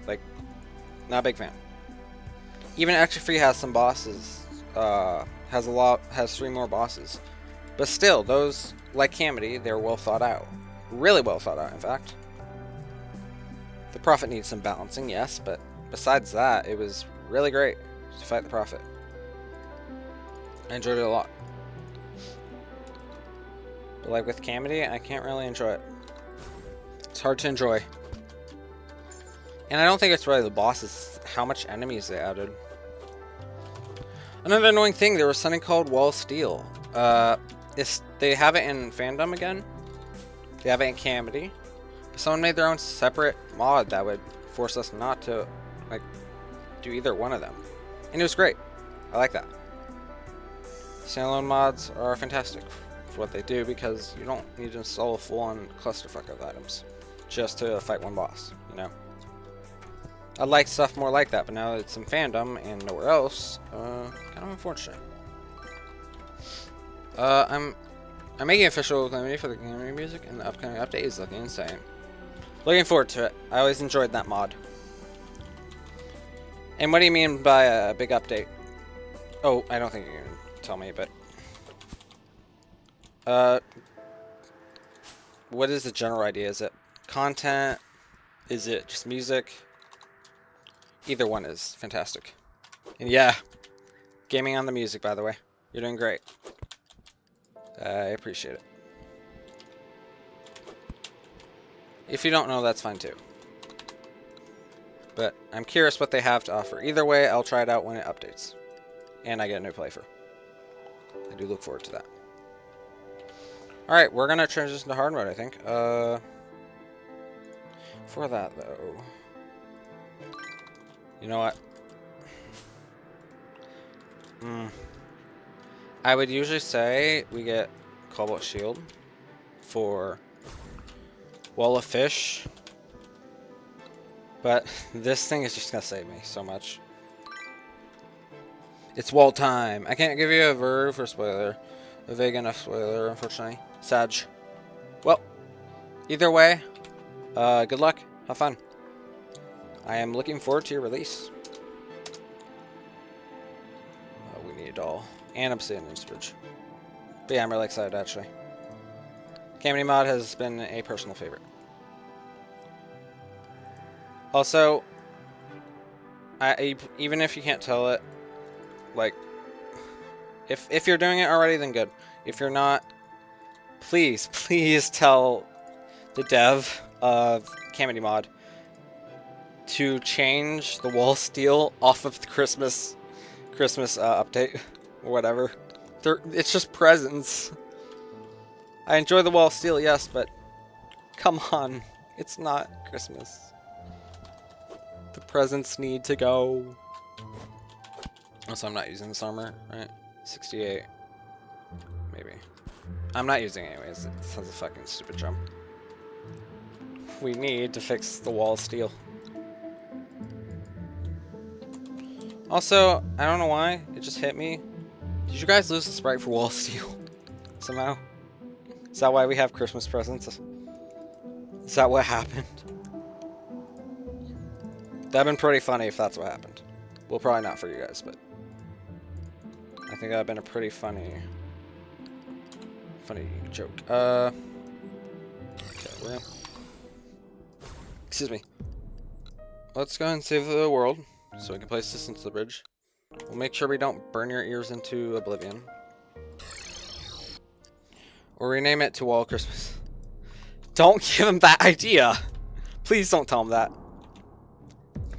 Like not a big fan. Even Extra Free has some bosses. Has 3 more bosses. But still, those, like Camity, they're well thought out. Really well thought out, in fact. The Prophet needs some balancing, yes, but besides that, it was really great to fight the Prophet. I enjoyed it a lot. But like with Camity, I can't really enjoy it. It's hard to enjoy. And I don't think it's really the bosses, how much enemies they added. Another annoying thing, there was something called Wall of Steel. They have it in Fandom again. They have it in Camity. Someone made their own separate mod that would force us not to like do either one of them. And it was great. I like that. Standalone mods are fantastic for what they do because you don't need to install a full-on clusterfuck of items just to fight one boss, you know? I'd like stuff more like that, but now that it's in Fandom and nowhere else, kind of unfortunate. I'm making official Calamity for the Calamity music, and the upcoming update is looking insane. Looking forward to it. I always enjoyed that mod. And what do you mean by a big update? Oh, I don't think you can tell me, but what is the general idea? Is it content? Is it just music? Either one is fantastic. And yeah, gaming on the music, by the way. You're doing great. I appreciate it. If you don't know, that's fine too. But I'm curious what they have to offer. Either way, I'll try it out when it updates. And I get a new playthrough. I do look forward to that. Alright, we're going to transition to hard mode, I think. For that, though... You know what? I would usually say we get Cobalt Shield for Wall of Fish. But this thing is just going to save me so much. It's wall time. I can't give you a verb for spoiler. A vague enough spoiler, unfortunately. Sag. Well, either way, good luck. Have fun. I am looking forward to your release. Oh, we need it all. And Obsidian Spurge. But yeah, I'm really excited, actually. Camity mod has been a personal favorite. Also, even if you can't tell it, like, if you're doing it already, then good. If you're not, please, please tell the dev of Tmod to change the wall steel off of the Christmas update or whatever. It's just presents. I enjoy the wall steel, yes, but come on, it's not Christmas. The presents need to go. Also, I'm not using this armor, right? 68. Maybe. I'm not using it anyways. It has a fucking stupid jump. We need to fix the wall steel. Also, I don't know why. It just hit me. Did you guys lose the sprite for wall steel? Somehow? Is that why we have Christmas presents? Is that what happened? That'd been pretty funny if that's what happened. Well, probably not for you guys, but I think that'd been a pretty funny joke. Okay, we're gonna... Excuse me. Let's go and save the world so we can place this into the bridge. We'll make sure we don't burn your ears into oblivion. Or rename it to Wall Christmas. Don't give him that idea! Please don't tell him that.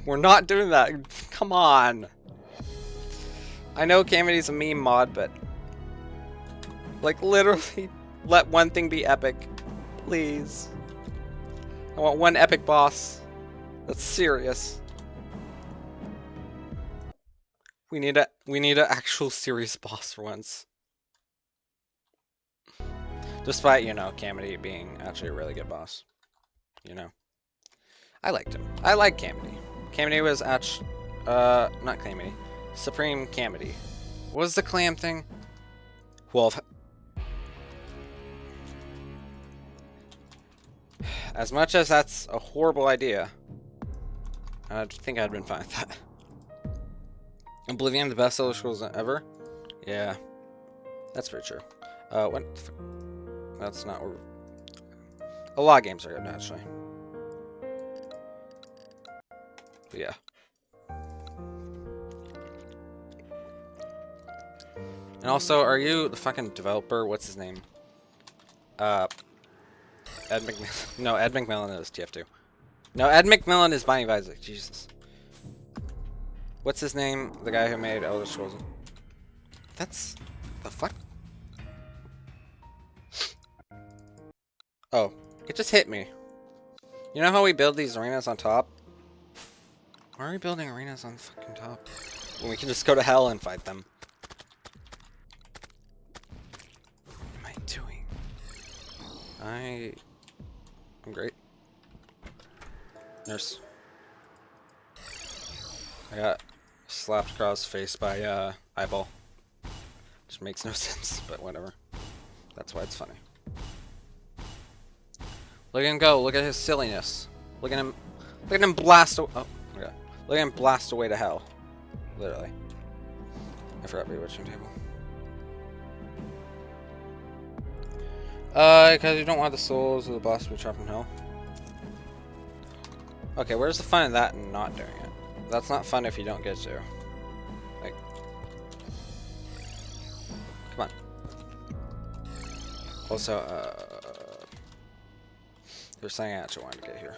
We're not doing that. Come on. I know Camity's a meme mod, but like literally let one thing be epic. Please. I want one epic boss. That's serious. We need an actual serious boss for once. Despite, you know, Camity being actually a really good boss. You know. I liked him. I like Camity. Camity was actually not Camity. Supreme Camity. What was the clam thing? Well, as much as that's a horrible idea, I think I'd been fine with that. Oblivion, the best Elder Scrolls ever? Yeah, that's pretty true. What? That's not. A lot of games are good, actually. But yeah. And also, are you the fucking developer? What's his name? Ed McMillan. No, Ed McMillan is TF2. No, Ed McMillan is Binding of Isaac. Jesus. What's his name? The guy who made Elder Scrolls. That's... the fuck? Oh. It just hit me. You know how we build these arenas on top? Why are we building arenas on fucking top? When we can just go to hell and fight them. What am I doing? I'm great. Nurse. I got slapped across the face by eyeball. Which makes no sense, but whatever. That's why it's funny. Look at him go, look at his silliness. Look at him blast oh my god. Look at him blast away to hell. Literally. I forgot to be watching table. Because you don't want the souls of the boss to be trapped in hell. Okay, where's the fun in that and not doing it? That's not fun if you don't get to. Like, come on. Also, there's something I actually wanted to get here.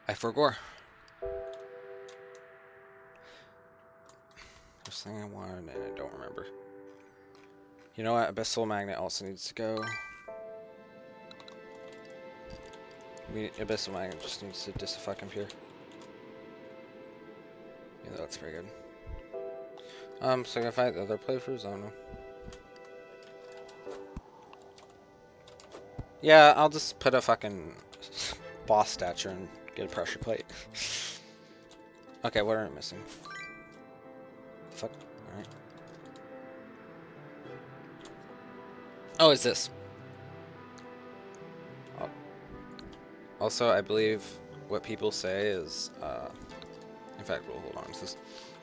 I forgot. There's something I wanted and I don't remember. You know what? Abyssal Magnet also needs to go. Abyssal Magnet just needs to dis-fucking appear. Yeah, that's pretty good. So I can find other playthroughs? I don't know. Yeah, I'll just put a fucking boss stature and get a pressure plate. Okay, what are we missing? Fuck. Alright. Oh, is this? Oh. Also, I believe what people say is, in fact, we'll hold on to this.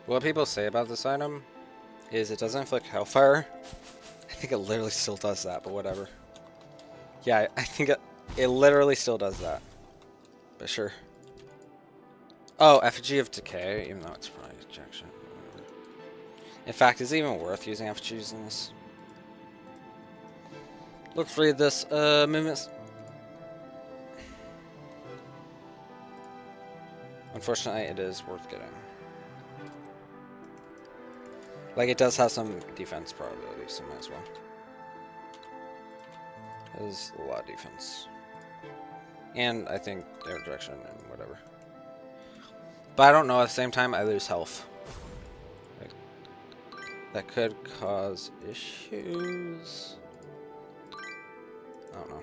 What people say about this item is it doesn't inflict hellfire. I think it literally still does that, but whatever. Yeah, I think it literally still does that. But sure. Oh, Effigy of Decay, even though it's probably ejection. In fact, is it even worth using effigies in this? Let's read this. Movements. Unfortunately, it is worth getting. Like, it does have some defense probabilities, so might as well. It is a lot of defense. And I think air direction and whatever. But I don't know, at the same time, I lose health. Like, that could cause issues. I don't know.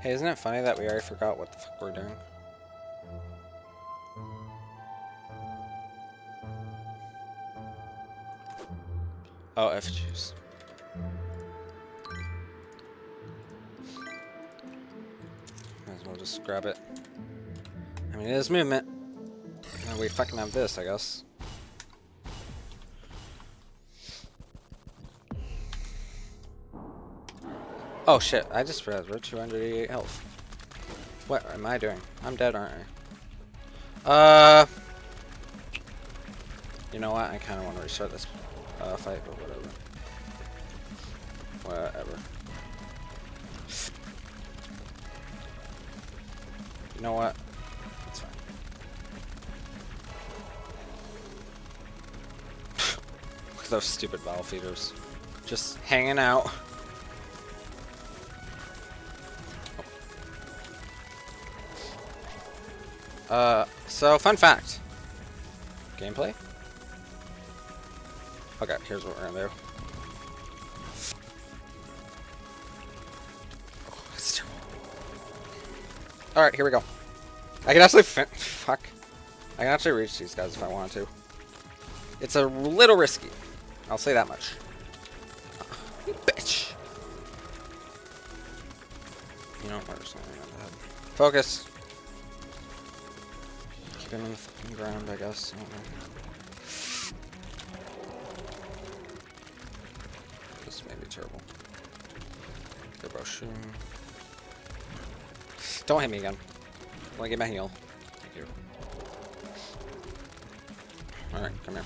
Hey, isn't it funny that we already forgot what the fuck we're doing? Oh, effigies. Might as well just grab it. I mean, it is movement. And we fucking have this, I guess. Oh shit, I just realized we're 288 health. What am I doing? I'm dead, aren't I? You know what? I kind of want to restart this fight, but whatever. Whatever. You know what? It's fine. Look at those stupid bottle feeders. Just hanging out. So fun fact. Gameplay? Okay, here's what we're gonna do. Oh, it's terrible. Alright, here we go. I can actually fuck. I can actually reach these guys if I want to. It's a little risky. I'll say that much. You bitch. You know what? We're just gonna run ahead. Focus. Keep him on the fucking ground, I guess. I don't know. This may be terrible. Turbo shoom. Don't hit me again. I want to get my heal. Thank you. Alright, come here.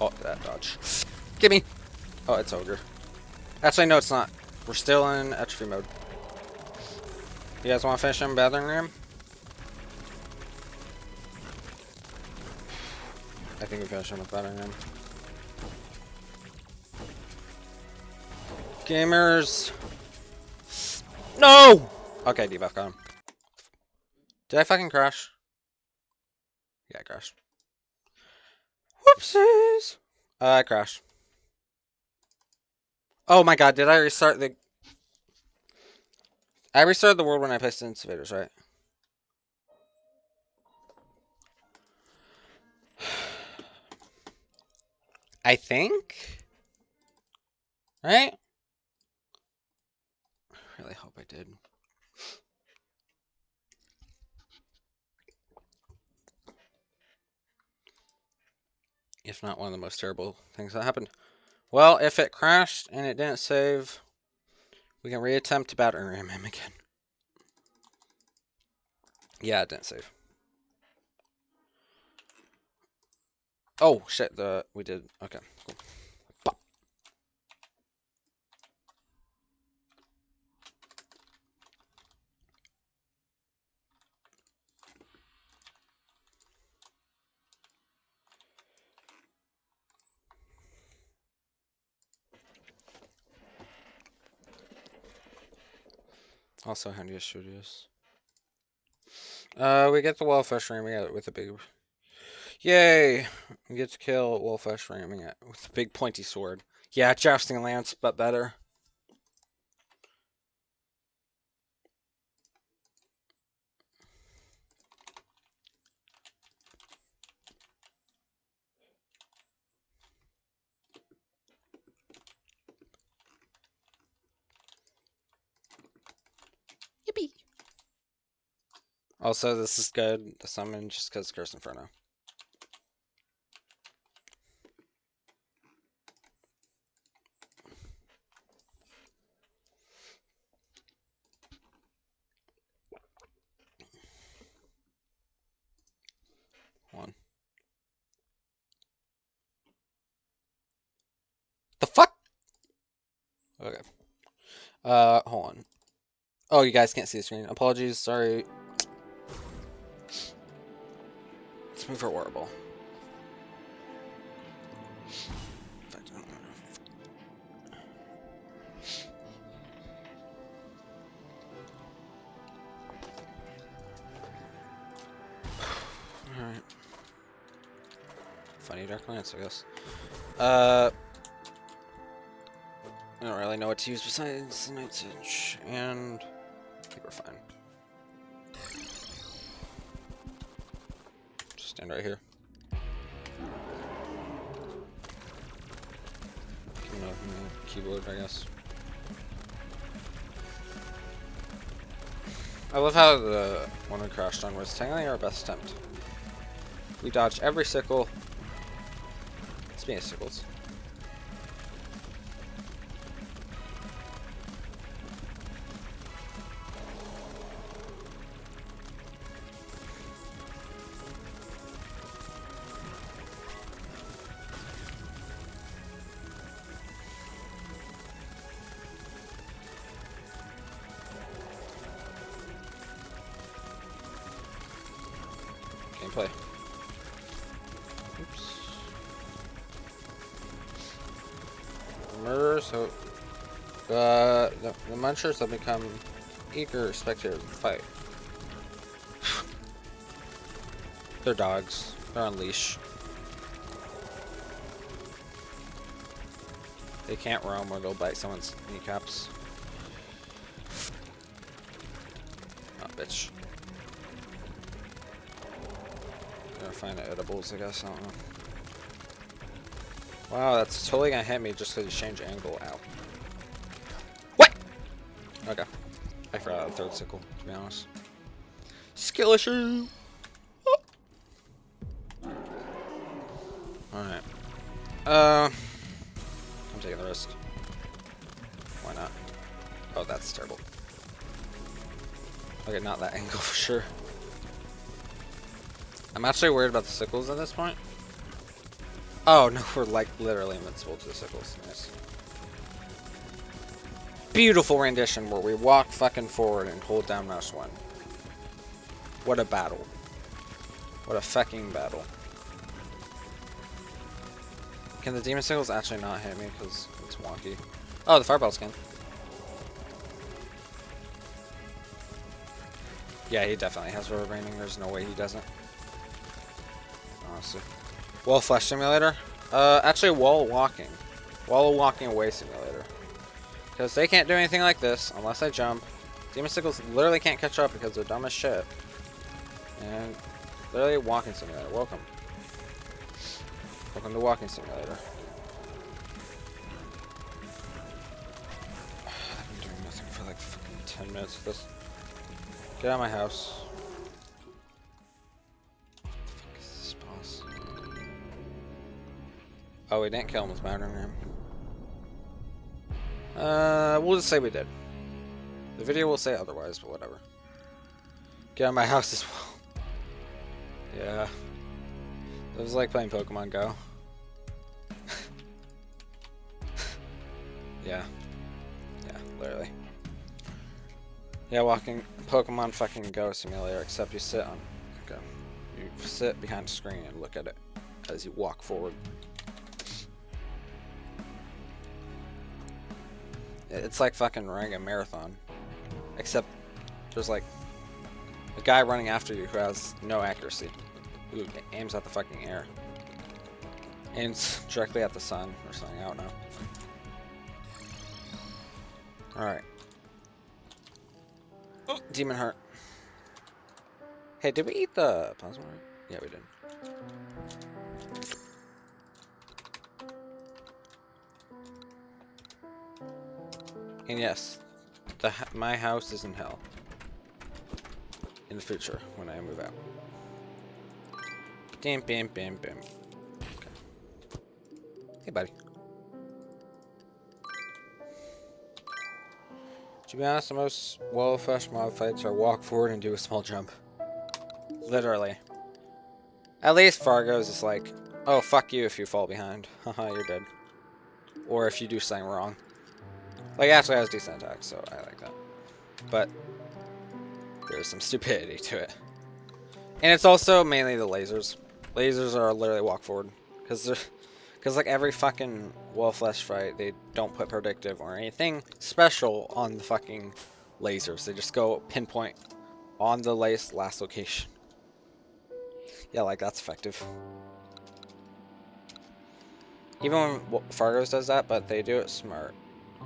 Oh, that dodge. Get me! Oh, it's ogre. Actually, no, it's not. We're still in Entropy mode. You guys want to finish him battering ram? I think we finish him with battering ram. Gamers! No! Okay, debuff got him. Did I fucking crash? Yeah, I crashed. Whoopsies! I crashed. Oh my god, did I restart the... I restarted the world when I placed the incubators, right? I think? Right? I really hope I did. If not one of the most terrible things that happened. Well, if it crashed and it didn't save, we can reattempt to battering ram him again. Yeah, it didn't save. Oh shit, we did. Okay, cool. Bop. Also handy as studios. We get the wallfish ramming it with a big... Yay! We get to kill wallfish ramming it with a big pointy sword. Yeah, jousting lance, but better. Yippee! Also, this is good to summon just because Curse Inferno. Okay. Hold on. Oh, you guys can't see the screen. Apologies, sorry. Let's move for Warble. Alright. Funny Dark Lance, I guess. I don't really know what to use besides the Night's Edge, and I think we're fine. Just stand right here. Keyboard, I guess. I love how the one we crashed on was technically our best attempt. We dodged every sickle. Speaking of sickles. Gameplay. Oops. Murder, so the munchers have become eager spectators of the fight. They're dogs. They're on leash. They can't roam or they'll bite someone's kneecaps. Oh, bitch. Gonna find the edibles, I guess. I don't know. Wow, that's totally gonna hit me just because you change angle. Ow. What? Okay. I forgot the third sickle, to be honest. Skill issue! Oh. Alright. I'm taking the risk. Why not? Oh, that's terrible. Okay, not that angle for sure. I'm actually worried about the sickles at this point. Oh, no, we're like literally invincible to the sickles. Nice. Beautiful rendition where we walk fucking forward and hold down mouse 1. What a battle. What a fucking battle. Can the demon sickles actually not hit me because it's wonky? Oh, the fireballs can. Yeah, he definitely has rubber banding. There's no way he doesn't. Honestly. Wall flash simulator? Actually wall walking. Wall walking away simulator. Because they can't do anything like this unless I jump. Demon sickles literally can't catch up because they're dumb as shit. And literally walking simulator. Welcome. Welcome to walking simulator. I've been doing nothing for like fucking 10 minutes with this. Get out of my house. Oh, we didn't kill him with Modern Ram. We'll just say we did. The video will say otherwise, but whatever. Get out of my house as well. Yeah. It was like playing Pokemon Go. Yeah. Yeah, literally. Yeah, walking Pokemon fucking Go simulator, except you sit on... Okay. You sit behind a screen and look at it as you walk forward. It's like fucking running a marathon. Except there's like a guy running after you who has no accuracy. Who aims at the fucking air. Aims directly at the sun or something, I don't know. Alright. Oh, Demon Heart. Hey, did we eat the plasma? Yeah, we did. And yes, my house is in hell. In the future, when I move out. Bam, bam, bam, bam. Okay. Hey, buddy. To be honest, the most well-fleshed mob fights are walk forward and do a small jump. Literally. At least Fargo's is like, oh, fuck you if you fall behind. Haha, you're dead. Or if you do something wrong. Like, actually has decent attack, so I like that. But there's some stupidity to it. And it's also mainly the lasers. Lasers are literally walk forward. Because like every fucking Wallflesh fight, they don't put predictive or anything special on the fucking lasers. They just go pinpoint on the last location. Yeah, like that's effective. Even when Fargo's does that, but they do it smart.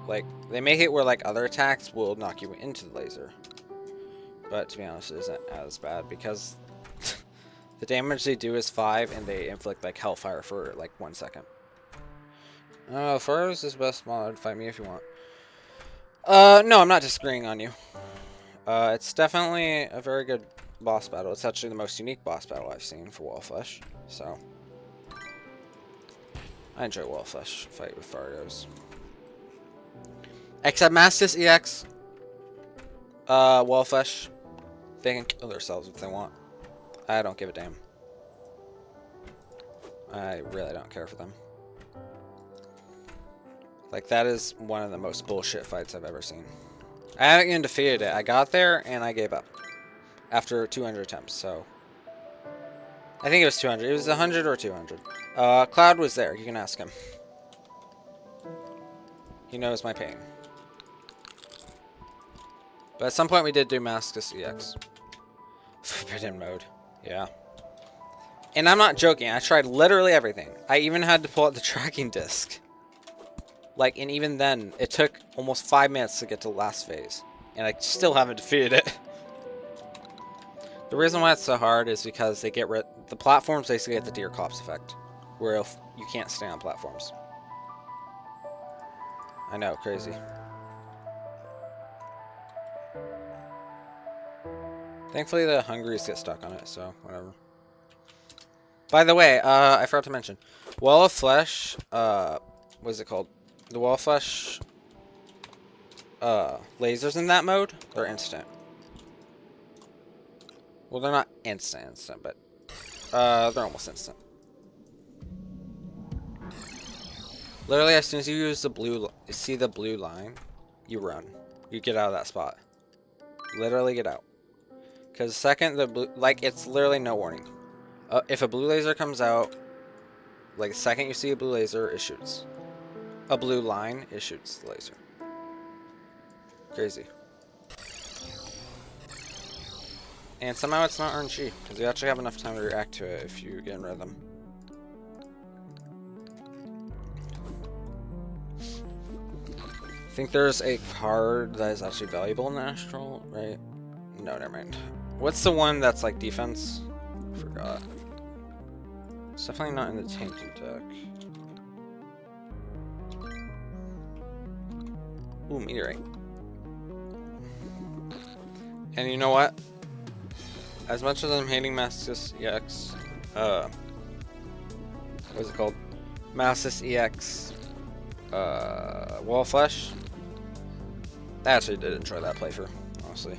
Like, they make it where like other attacks will knock you into the laser. But to be honest, it isn't as bad because the damage they do is 5 and they inflict like hellfire for like 1 second. Fargo's is best mod. Fight me if you want. No, I'm not disagreeing on you. It's definitely a very good boss battle. It's actually the most unique boss battle I've seen for Wallflesh. So I enjoy Wallflesh fight with Fargo's. Except Mastis EX, Wallflesh, they can kill themselves if they want. I don't give a damn. I really don't care for them. Like, that is one of the most bullshit fights I've ever seen. I haven't even defeated it. I got there and I gave up after 200 attempts, so I think it was 200. It was 100 or 200. Cloud was there. You can ask him. He knows my pain. But at some point we did do Mastis EX. Forbidden mode. Yeah. And I'm not joking. I tried literally everything. I even had to pull out the tracking disc. Like, and even then, it took almost 5 minutes to get to the last phase. And I still haven't defeated it. The reason why it's so hard is because they get rid... The platforms basically get the Deer Cops effect. Where if you can't stay on platforms. I know, crazy. Thankfully the Hungries get stuck on it, so whatever. By the way, I forgot to mention. Wall of Flesh, what is it called? The Wallflesh lasers in that mode, they're instant. Well, they're not instant, but they're almost instant. Literally, as soon as you use the blue, see the blue line, you run. You get out of that spot. Literally get out. Because the second the blue, like, it's literally no warning. If a blue laser comes out, like the second you see a blue laser, it shoots. A blue line, it shoots the laser. Crazy. And somehow it's not RNG, because you actually have enough time to react to it if you get in rhythm. I think there's a card that is actually valuable in the Astral, right? No, never mind. What's the one that's like defense? Forgot. It's definitely not in the Tainted deck. Ooh, Meteorite. And you know what? As much as I'm hating Mastis EX, what is it called? Mastis EX, Wallflesh. I actually did enjoy that playthrough, honestly.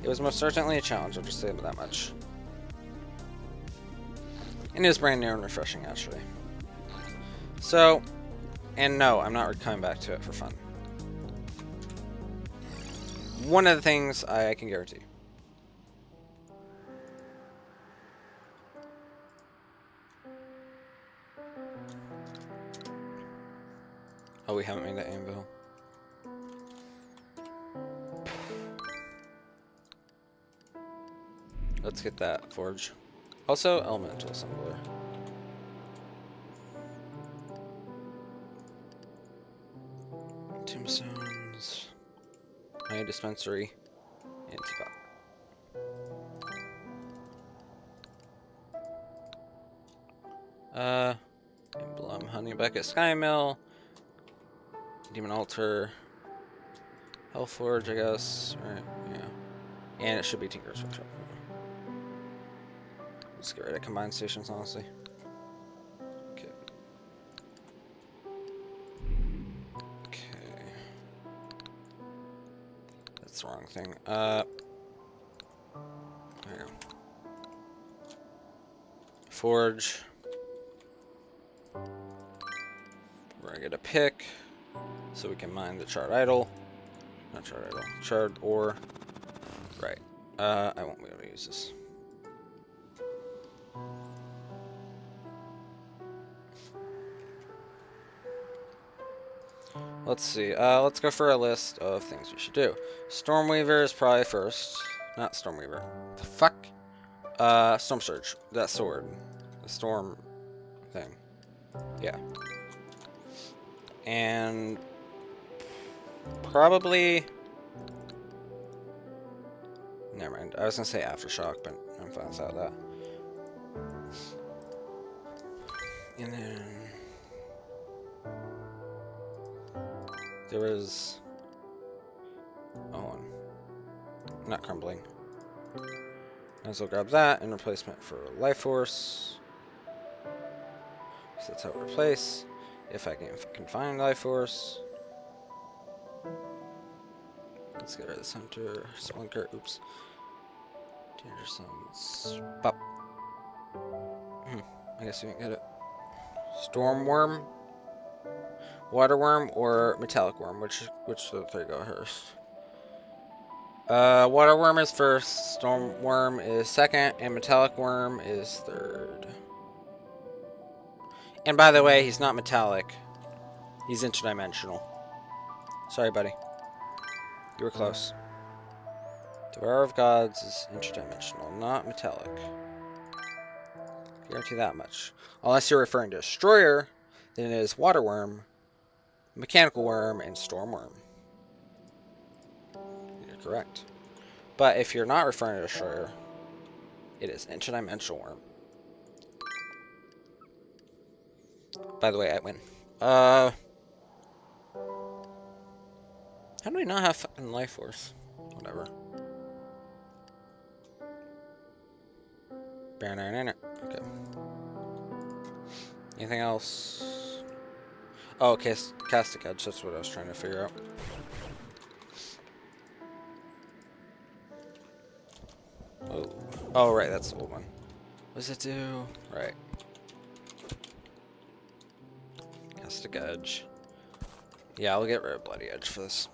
It was most certainly a challenge, I'll just say that much. And it was brand new and refreshing, actually. So, and no, I'm not coming back to it for fun. One of the things I can guarantee. Oh, we haven't made that anvil. Let's get that forge. Also, elemental assembler. Tombstones. Honey dispensary. And teapot. Emblem. Honey bucket. Sky mill. Demon altar. Hellforge, I guess. Right, yeah. And it should be Tinker's Workshop. Let's get rid of combined stations, honestly. Okay. Okay. That's the wrong thing. There we go. Forge. We're gonna get a pick. So we can mine the charred idol. Not charred idol. Charred ore. Right. I won't be able to use this. Let's see. Let's go for a list of things we should do. Stormweaver is probably first. Not Stormweaver. The fuck? Storm Surge. That sword. The storm thing. Yeah. And probably... Never mind. I was gonna say Aftershock, but I'm fine without that. And then... There was... Oh, not crumbling. Might as well grab that in replacement for Life Force. So that's how I replace. If I can find Life Force. Let's get rid of this Hunter. Splinker. Oops. Danger Suns. Pop. I guess we didn't get it. Stormworm. Waterworm or Metallic Worm? Which of the three go first? Waterworm is first, Stormworm is second, and Metallic Worm is third. And by the way, he's not metallic. He's interdimensional. Sorry, buddy. You were close. Devourer of Gods is interdimensional, not metallic. Guarantee that much. Unless you're referring to Destroyer, then it is Waterworm, Mechanical Worm, and Stormworm. You're correct. But if you're not referring to Destroyer, it is Interdimensional Worm. By the way, I win. How do we not have fucking Life Force? Whatever. Okay. Anything else? Oh, okay, Castic Edge, that's what I was trying to figure out. Oh, right, that's the old one. What does it do? Right. Castic Edge. Yeah, I'll get rid of Bloody Edge for this.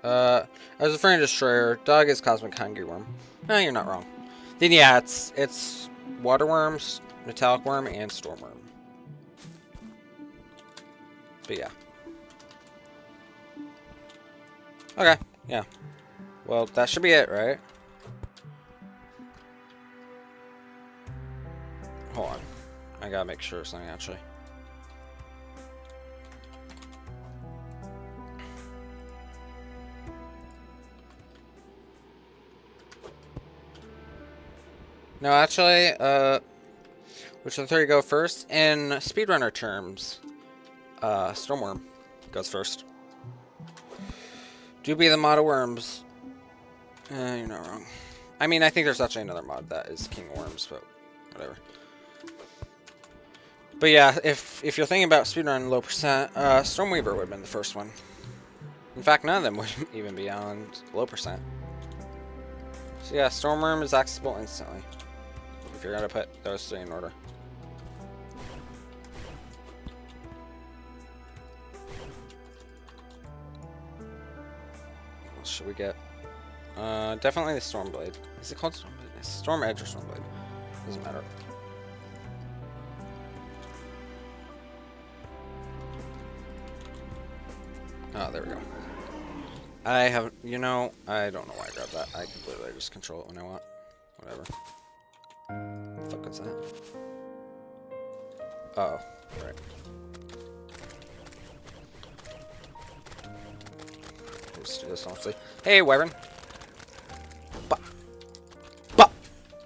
I was referring to Destroyer. Dog is Cosmic Hungry Worm. No, you're not wrong. Then yeah, it's Waterworms, Metallic Worm, and Stormworm. But yeah. Okay, yeah. Well, that should be it, right? Hold on. I gotta make sure of something, actually. No, actually, which of the three go first? In speedrunner terms, Stormworm goes first. Do be the mod of worms. You're not wrong. I mean, I think there's actually another mod that is King of Worms, but whatever. But yeah, if you're thinking about speedrun low percent, Stormweaver would have been the first one. In fact, none of them would even be on low percent. So yeah, Stormworm is accessible instantly. If you're gonna put those three in order. What should we get? Definitely the Stormblade. Is it called Stormblade? It's Storm Edge or Stormblade. Doesn't matter. Oh, there we go. I have, you know, I don't know why I grabbed that. I can literally just control it when I want. Whatever. What the fuck is that? Uh oh, right. Let's do this honestly. Hey, Wyvern! Bop! Bop!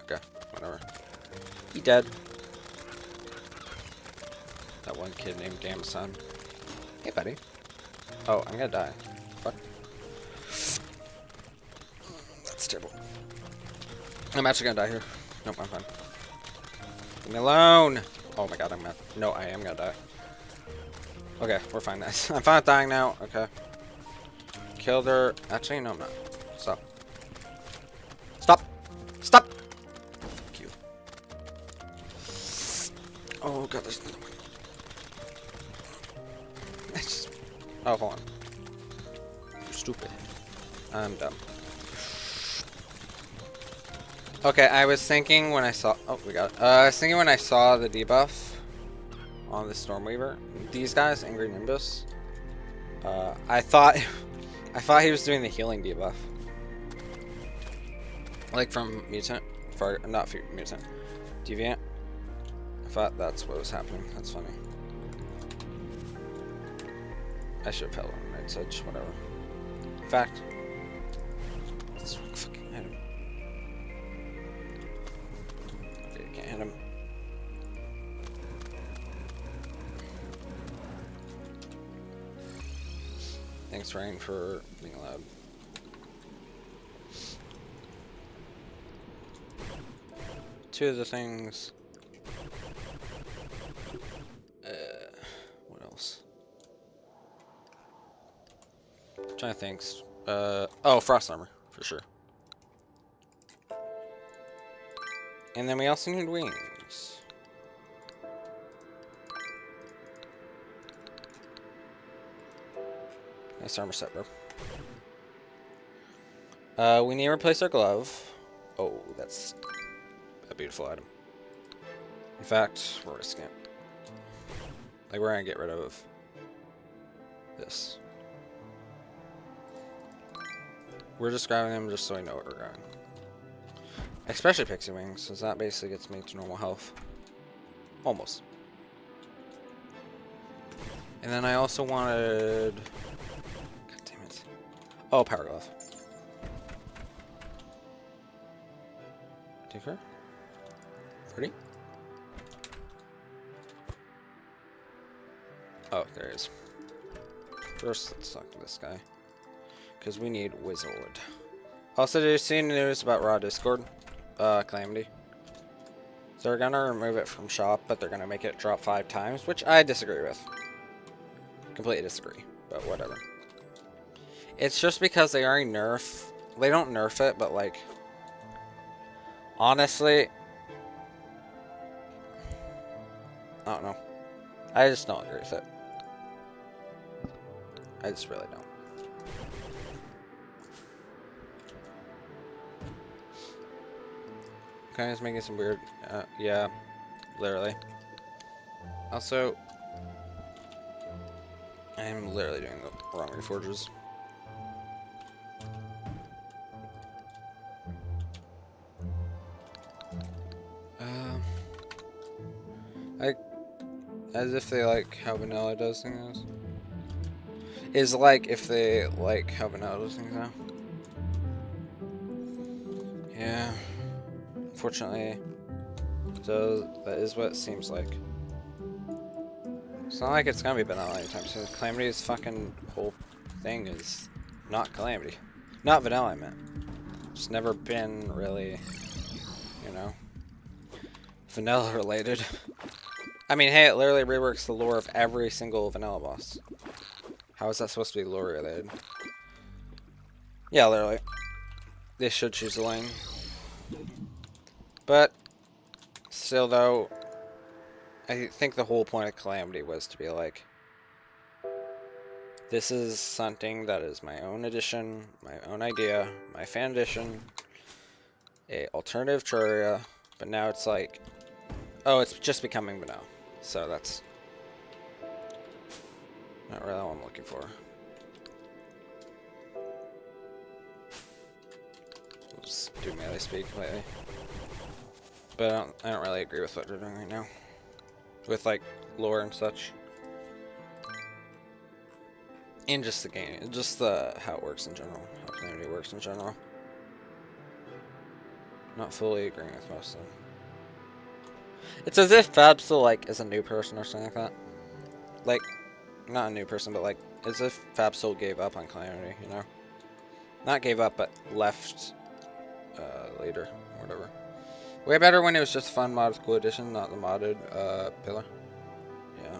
Okay, whatever. He dead. That one kid named Damson. Hey, buddy. Oh, I'm gonna die. Fuck. That's terrible. I'm actually gonna die here. Nope, I'm fine. Leave me alone! Oh my god, I'm gonna... No, I am gonna die. Okay, we're fine, guys. I'm fine with dying now. Okay. Killed her. Actually, no, I'm not. Stop. Stop! Stop! Fuck you. Oh god, there's another one. I just... Oh, hold on. You're stupid. I'm dumb. Okay, I was thinking when I saw... Oh, we got it. I was thinking when I saw the debuff on the Stormweaver, these guys, Angry Nimbus, I thought he was doing the healing debuff. Like from Mutant, not Mutant, Deviant. I thought that's what was happening. That's funny. I should have held on Night's Edge, whatever. In fact, this fucking hit him. Okay, can't hit him. Thanks, Rain, for being loud. Two of the things. What else? I'm trying to think. Oh, Frost Armor, for sure. And then we also need wings. Nice armor set, bro. We need to replace our glove. Oh, that's a beautiful item. In fact, we're risking it. Like, we're gonna get rid of this. We're just grabbing them just so we know what we're grabbing. Especially Pixie Wings, because that basically gets me to normal health. Almost. And then I also wanted... God damn it. Oh, Power Glove. Take her. Ready? Oh, there he is. First, let's talk to this guy. Because we need Wizard. Also, did you see news about Raw Discord? Calamity. They're gonna remove it from shop, but they're gonna make it drop 5 times, which I disagree with. Completely disagree, but whatever. It's just because they already nerf... They don't nerf it, but like... Honestly... I don't know. I just don't agree with it. I just really don't. Kind of making some weird... yeah. Literally. Also... I am literally doing the wrong reforges. As if they like how vanilla does things. Is like if they like how vanilla does things now. Yeah. Unfortunately, so that is what it seems like. It's not like it's gonna be vanilla anytime soon. Calamity's fucking whole thing is not Calamity. Not vanilla, I meant. It's never been really, you know, vanilla related. I mean, hey, it literally reworks the lore of every single vanilla boss. How is that supposed to be lore related? Yeah, literally. They should choose a lane. But, still though, I think the whole point of Calamity was to be like, this is something that is my own edition, my own idea, my fan edition, a alternative Terraria, but now it's like, oh, it's just becoming vanilla. So that's not really what I'm looking for. Let's do melee speed completely. But I don't really agree with what they're doing right now. With like lore and such. And just the game, just the how it works in general, how Calamity works in general. Not fully agreeing with most of them. It's as if Fab still like is a new person or something like that. Like, not a new person, but like as if Fab still gave up on Calamity, you know? Not gave up, but left later or whatever. Way better when it was just fun mod cool edition, not the modded pillar. Yeah.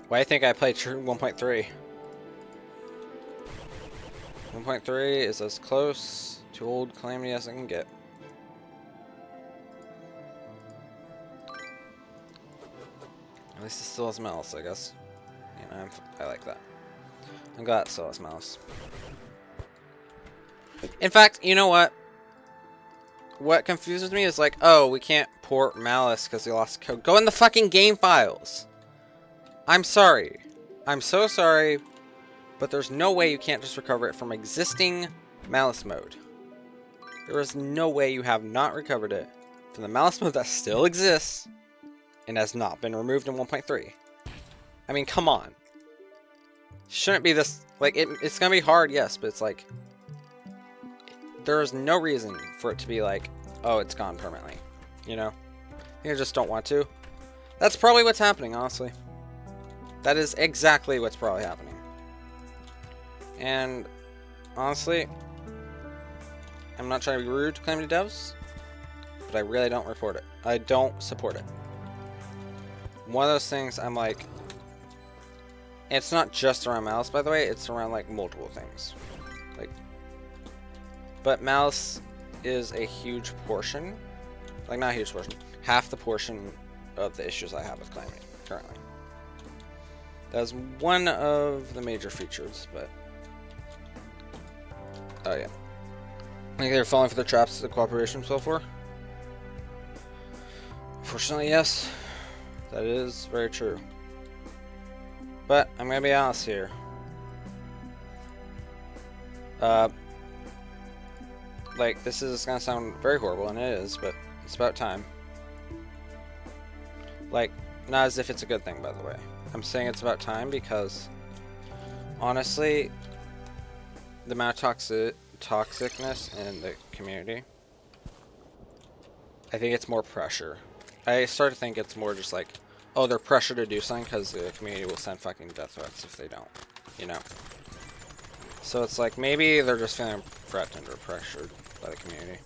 Why do you think I played 1.3? 1.3 is as close to old Calamity as I can get. At least it still has mouse, I guess. You know, I like that. I'm glad it still has mouse. In fact, you know what? What confuses me is like, oh, we can't port Malice because we lost code. Go in the fucking game files! I'm sorry. I'm so sorry, but there's no way you can't just recover it from existing Malice mode. There is no way you have not recovered it from the Malice mode that still exists and has not been removed in 1.3. I mean, come on. Shouldn't be this, like, it's gonna be hard, yes, but it's like, there's no reason for it to be like, oh, it's gone permanently, you know? You just don't want to. That's probably what's happening, honestly. That is exactly what's probably happening. And, honestly, I'm not trying to be rude to Calamity devs, but I really don't report it. I don't support it. One of those things I'm like, it's not just around Malice, by the way, it's around like multiple things. Like, but Malice is a huge portion, like not a huge portion, half the portion of the issues I have with Calamity currently. That's one of the major features, but oh yeah. I think they're falling for the traps the cooperation fell for. Unfortunately, yes. That is very true. But I'm gonna be honest here. Like, this is gonna sound very horrible, and it is, but it's about time. Like, not as if it's a good thing, by the way. I'm saying it's about time because, honestly, the amount of toxicness in the community, I think it's more pressure. I start to think it's more just like, oh, they're pressured to do something because the community will send fucking death threats if they don't, you know? So it's like, maybe they're just feeling threatened or pressured by the community.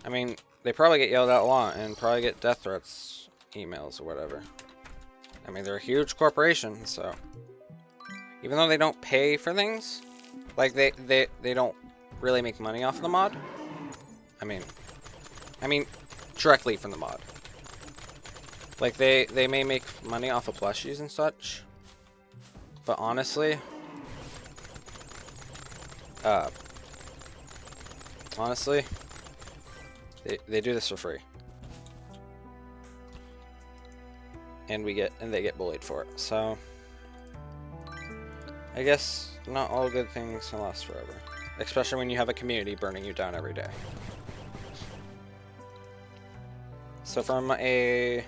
I mean, they probably get yelled at a lot and probably get death threats, emails, or whatever. I mean, they're a huge corporation, so even though they don't pay for things, like they don't really make money off of the mod. I mean directly from the mod. Like they may make money off of plushies and such, but honestly, they do this for free. And they get bullied for it. So I guess not all good things can last forever, especially when you have a community burning you down every day. So from a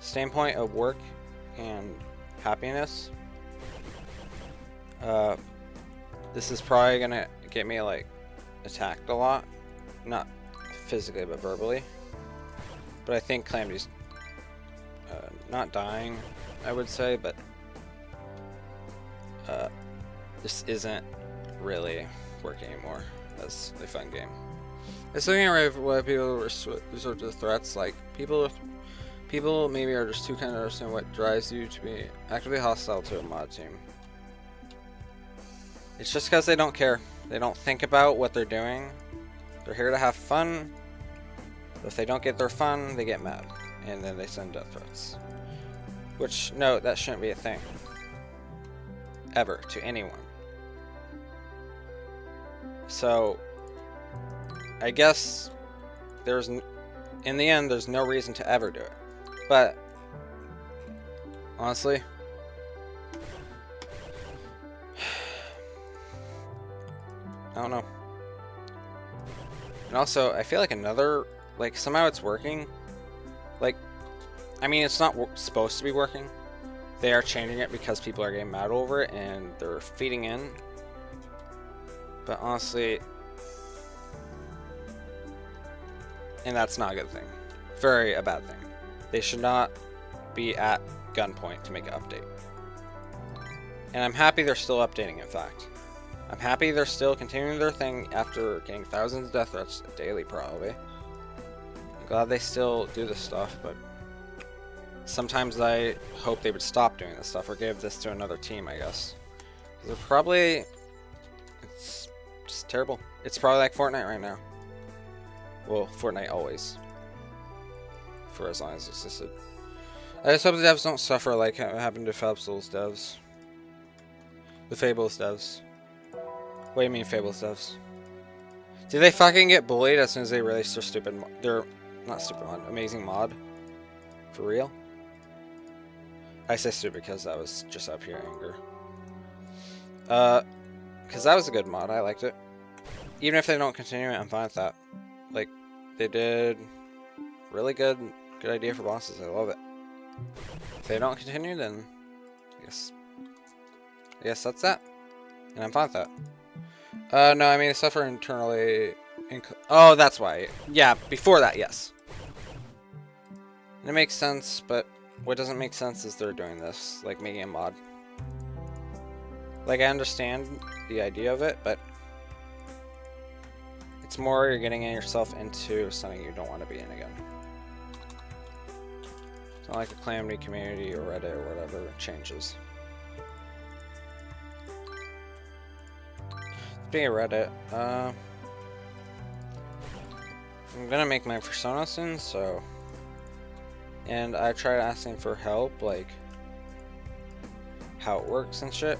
standpoint of work and happiness, this is probably gonna get me like attacked a lot, not physically but verbally. But I think Calamity's not dying, I would say, but this isn't really working anymore as a fun game. It's looking at why people resort to threats. Like people maybe are just too kind of understand what drives you to be actively hostile to a mod team. It's just because they don't care. They don't think about what they're doing. They're here to have fun. But if they don't get their fun, they get mad, and then they send death threats. Which, no, that shouldn't be a thing. Ever, to anyone. So, I guess in the end, there's no reason to ever do it. But, honestly, I don't know. And also, I feel like like, somehow it's working. Like, I mean, it's not supposed to be working. They are changing it because people are getting mad over it and they're feeding in. But honestly, and that's not a good thing. Very a bad thing. They should not be at gunpoint to make an update. And I'm happy they're still updating, in fact. I'm happy they're still continuing their thing after getting thousands of death threats daily, probably. I'm glad they still do this stuff, but sometimes I hope they would stop doing this stuff or give this to another team, I guess. They're probably... It's just terrible. It's probably like Fortnite right now. Well, Fortnite always. For as long as it existed. I just hope the devs don't suffer like what happened to Fabsol's devs. The Fables devs. What do you mean Fables devs? Did they fucking get bullied as soon as they released their stupid not stupid mod, amazing mod? For real? I say stupid because that was just up here anger. Because that was a good mod, I liked it. Even if they don't continue it, I'm fine with that. Like, they did really good idea for bosses, I love it. If they don't continue, then I guess that's that. And I'm fine with that. No, I mean, they suffer internally. Oh, that's why. Yeah, before that, yes. And it makes sense, but what doesn't make sense is they're doing this, like making a mod. Like, I understand the idea of it, but it's more you're getting yourself into something you don't want to be in again. It's not like a Calamity community or Reddit or whatever, it changes. Speaking of Reddit, I'm gonna make my persona soon, so... And I tried asking for help, like, how it works and shit.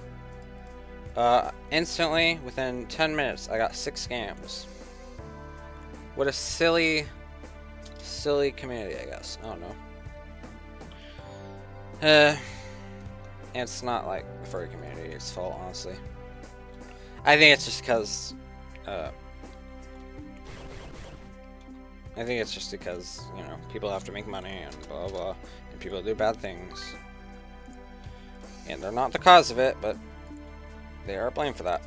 Instantly, within 10 minutes, I got 6 scams. What a silly community, I guess. I don't know. And it's not like the furry community's fault, honestly. I think it's just because, you know, people have to make money and blah blah, and people do bad things. And they're not the cause of it, but they are blamed for that.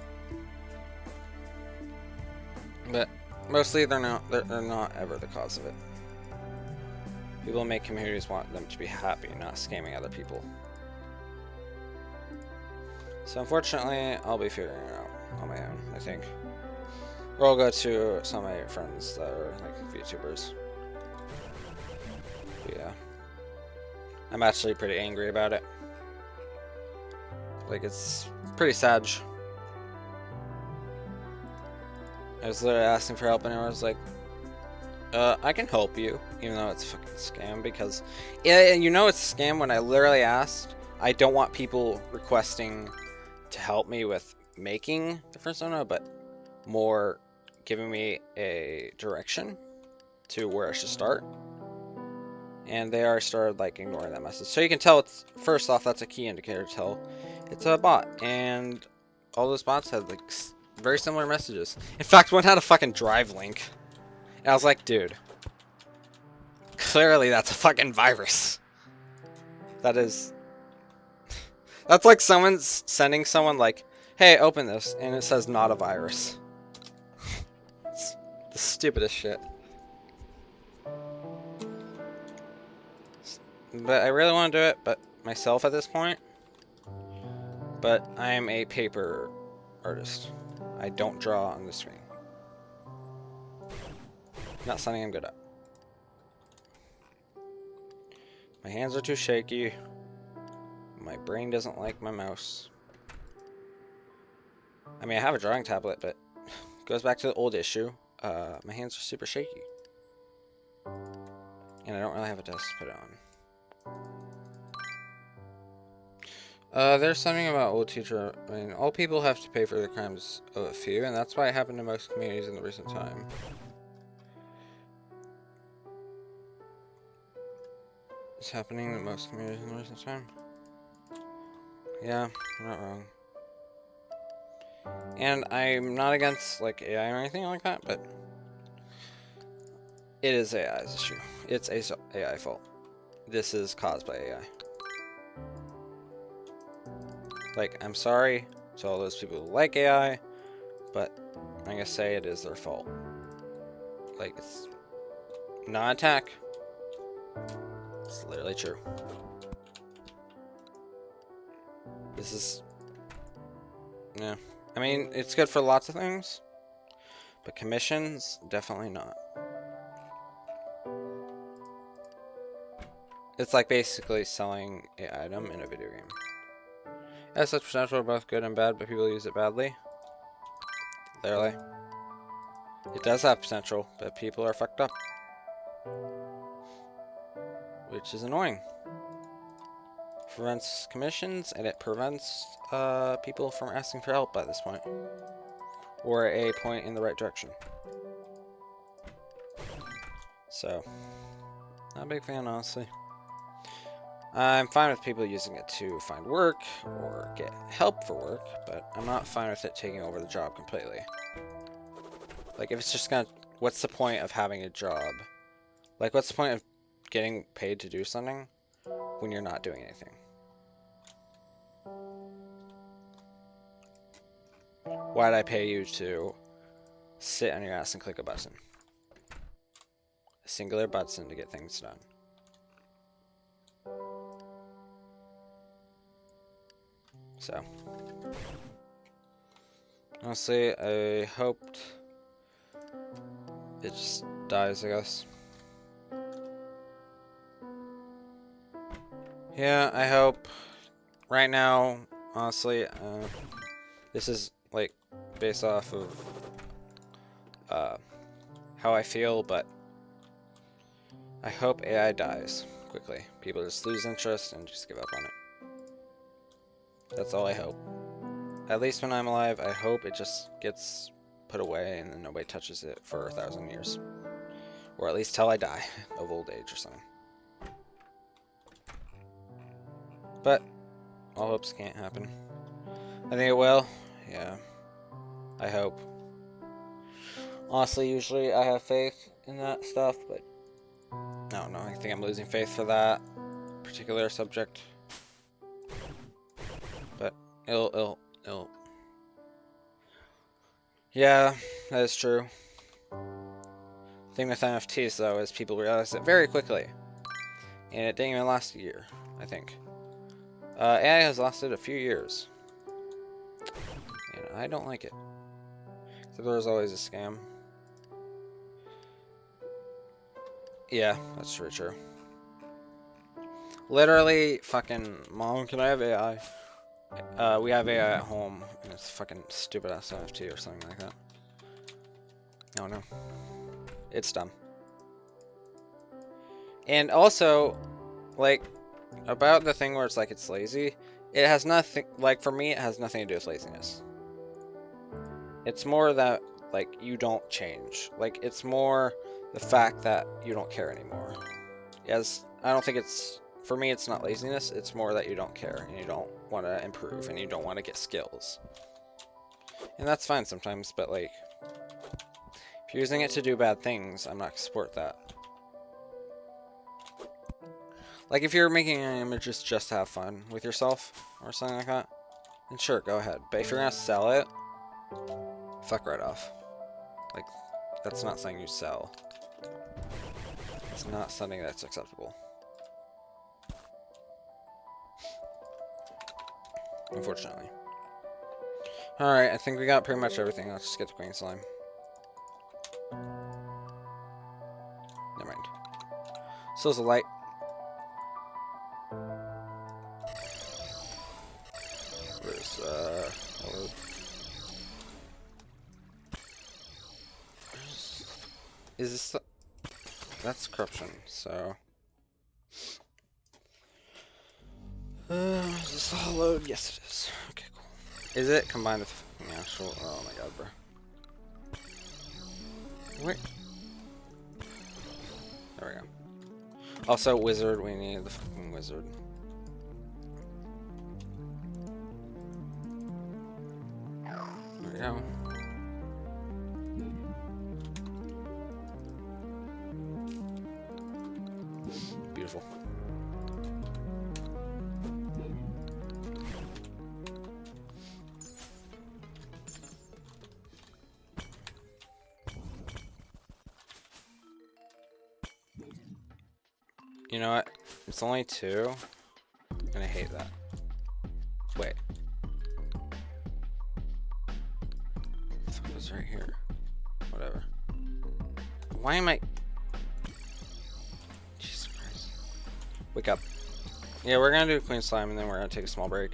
But mostly they're not ever the cause of it. People who make communities want them to be happy, not scamming other people. So unfortunately, I'll be figuring it out on my own, I think. Or I'll go to some of my friends that are like VTubers. But yeah. I'm actually pretty angry about it. Like, it's pretty sad. I was literally asking for help and I was like, I can help you, even though it's a fucking scam, because, yeah, you know it's a scam when I literally asked. I don't want people requesting to help me with making the persona, but more giving me a direction to where I should start. And they already started like ignoring that message. So you can tell it's, first off, that's a key indicator to tell it's a bot. And all those bots had like very similar messages. In fact, one had a fucking drive link. And I was like, dude, clearly that's a fucking virus. That is... That's like someone's sending someone like, hey, open this, and it says not a virus. It's the stupidest shit. But I really want to do it, but myself at this point. But I am a paper artist. I don't draw on the screen. Not something I'm good at. My hands are too shaky. My brain doesn't like my mouse. I mean, I have a drawing tablet, but it goes back to the old issue. My hands are super shaky. And I don't really have a desk to put it on. There's something about old teacher. I mean, all people have to pay for the crimes of a few, and that's why it happened to most communities in the recent time. It's happening to most communities in the recent time. Yeah, you're not wrong. And I'm not against like AI or anything like that, but it is AI's issue. It's AI fault. This is caused by AI. Like, I'm sorry to all those people who like AI, but I'm gonna say it is their fault. Like, it's not an attack. It's literally true. This is... Yeah. I mean, it's good for lots of things, but commissions, definitely not. It's like basically selling an item in a video game. It has such potential for both good and bad, but people use it badly. Literally. It does have potential, but people are fucked up. Which is annoying. prevents commissions, and it prevents people from asking for help by this point. Or a point in the right direction. So, not a big fan, honestly. I'm fine with people using it to find work or get help for work, but I'm not fine with it taking over the job completely. Like, if it's just gonna... What's the point of having a job? Like, what's the point of getting paid to do something when you're not doing anything? Why'd I pay you to sit on your ass and click a button? A singular button to get things done. So, honestly, I hoped it just dies, I guess. Yeah, I hope. Right now, honestly, this is like based off of how I feel, but I hope AI dies quickly. People just lose interest and just give up on it. That's all I hope. At least when I'm alive, I hope it just gets put away and then nobody touches it for 1,000 years. Or at least till I die of old age or something. But all hopes can't happen. I think it will. Yeah. I hope. Honestly, usually I have faith in that stuff, but I don't know. I think I'm losing faith for that particular subject. But it'll. Yeah, that is true. The thing with NFTs, though, is people realize it very quickly. And it didn't even last a year, I think. AI has lasted a few years. And I don't like it. So there's always a scam. Yeah, that's very true. Literally, fucking, Mom, can I have AI? We have AI at home, and it's fucking stupid ass NFT or something like that. I don't know. It's dumb. And also, like, about the thing where it's like it's lazy, it has nothing, like, for me, it has nothing to do with laziness. It's more that, like, you don't change. Like, it's more the fact that you don't care anymore. Yes, I don't think it's, for me, it's not laziness, it's more that you don't care, and you don't want to improve, and you don't want to get skills. And that's fine sometimes, but, like, if you're using it to do bad things, I'm not going to support that. Like, if you're making images just to have fun with yourself, or something like that, then sure, go ahead. But if you're going to sell it, fuck right off. Like, that's not something you sell. It's not something that's acceptable. Unfortunately. Alright, I think we got pretty much everything. Let's just get to Queen Slime. Never mind. So is a light. Where's, Lord? Is this the... That's corruption, so... Is this the load? Yes, it is. Okay, cool. Is it combined with the actual... Oh my god, bro. Wait. There we go. Also, wizard, we need the fucking wizard. There we go. Beautiful. You know what? It's only 2, and I hate that. Wait. The fuck was right here? Whatever. Why am I... Jesus Christ. Wake up. Yeah, we're gonna do Queen Slime, and then we're gonna take a small break.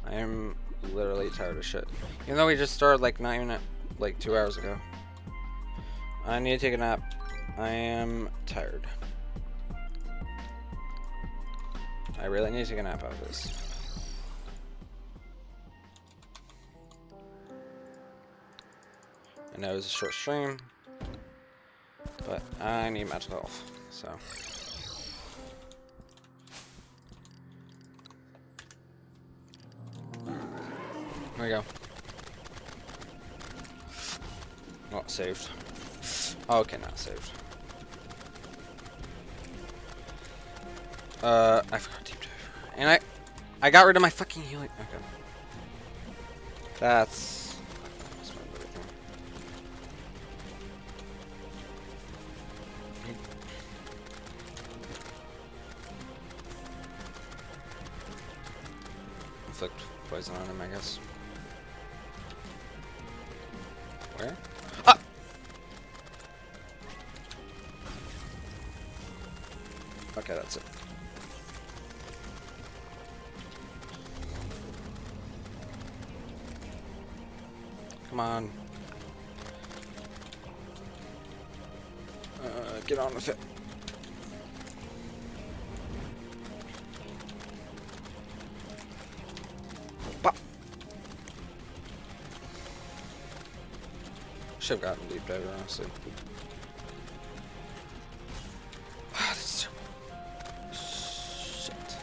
I am literally tired of shit. Even though we just started, like, not even, like, 2 hours ago. I need to take a nap. I am tired. I really need to take a nap after this. I know it's a short stream, but I need magical health, so. There we go. Not saved. Oh, okay, not saved. I forgot deep dive. And I got rid of my fucking healing. Okay. That's everything. Inflict poison on him, I guess. Where? Ah! Okay, that's it. Come on. Get on with it. Pop. Should have gotten deep dive, honestly. That's terrible. Shit.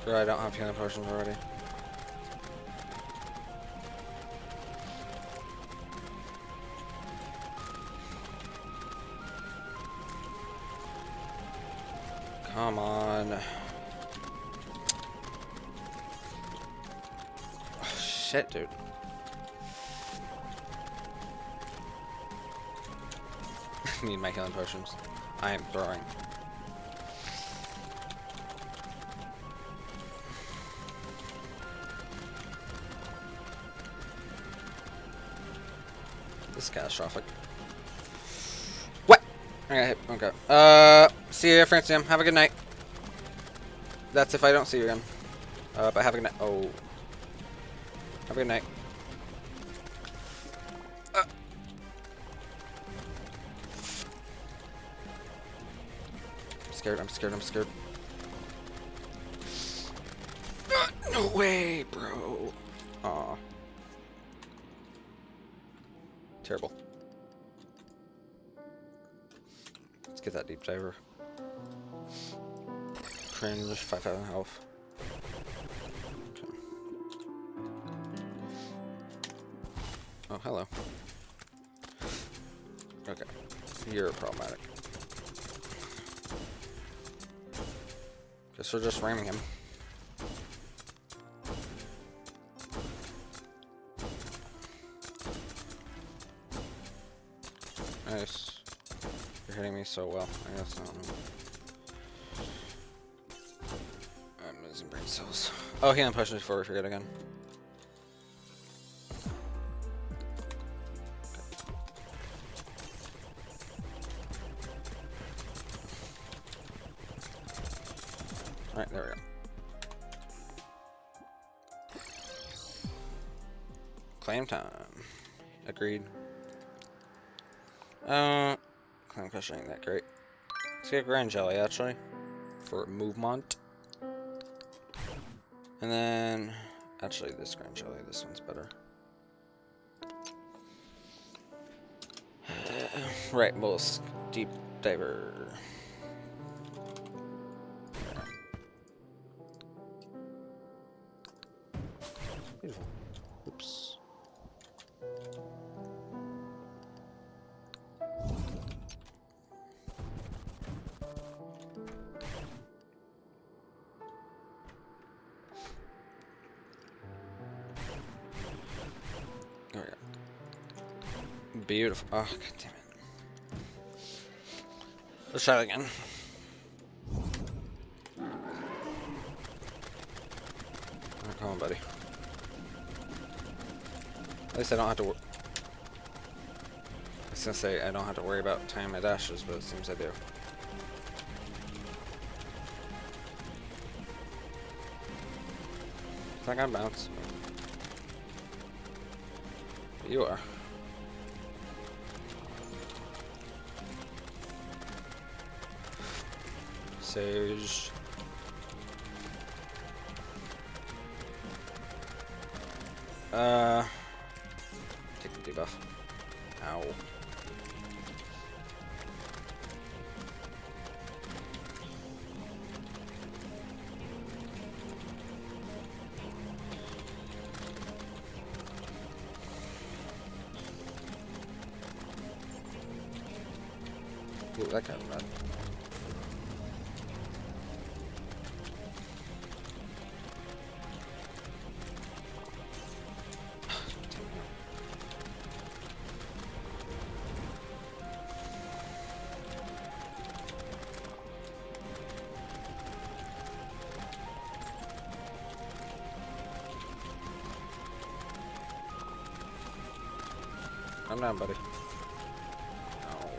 Bro, I don't have healing potions already. Come on. Oh, shit, dude. Need my healing potions. I am throwing. This is catastrophic. What? I got hit. Okay. See you, Francium. Have a good night. That's if I don't see you again. But have a good night. Oh. Have a good night. I'm scared. I'm scared. I'm scared. No way, bro. Aw. Terrible. Let's get that deep diver. Cringe, 5,000 health. Okay. Oh, hello. Okay. You're problematic. Guess we're just ramming him. Nice. You're hitting me so well. I guess I don't know. I'm losing brain cells. Oh, healing potions before we forget again. Alright, there we go. Claim time. Agreed. Claim crush ain't that great. Let's get Grand Jelly, actually. For movement. And then... Actually, this Grand Jelly, this one's better. Right, most deep diver. Beautiful. Oops. There we go. Beautiful. Oh, god damn it. Let's try it again. Oh, come on, buddy. At least I don't have to worry. I was gonna say I don't have to worry about timing my dashes, but it seems I do. Is that gonna bounce? You are. Sage. Take the debuff. Ow. Ooh, that kind of bad. Calm down, buddy. Oh.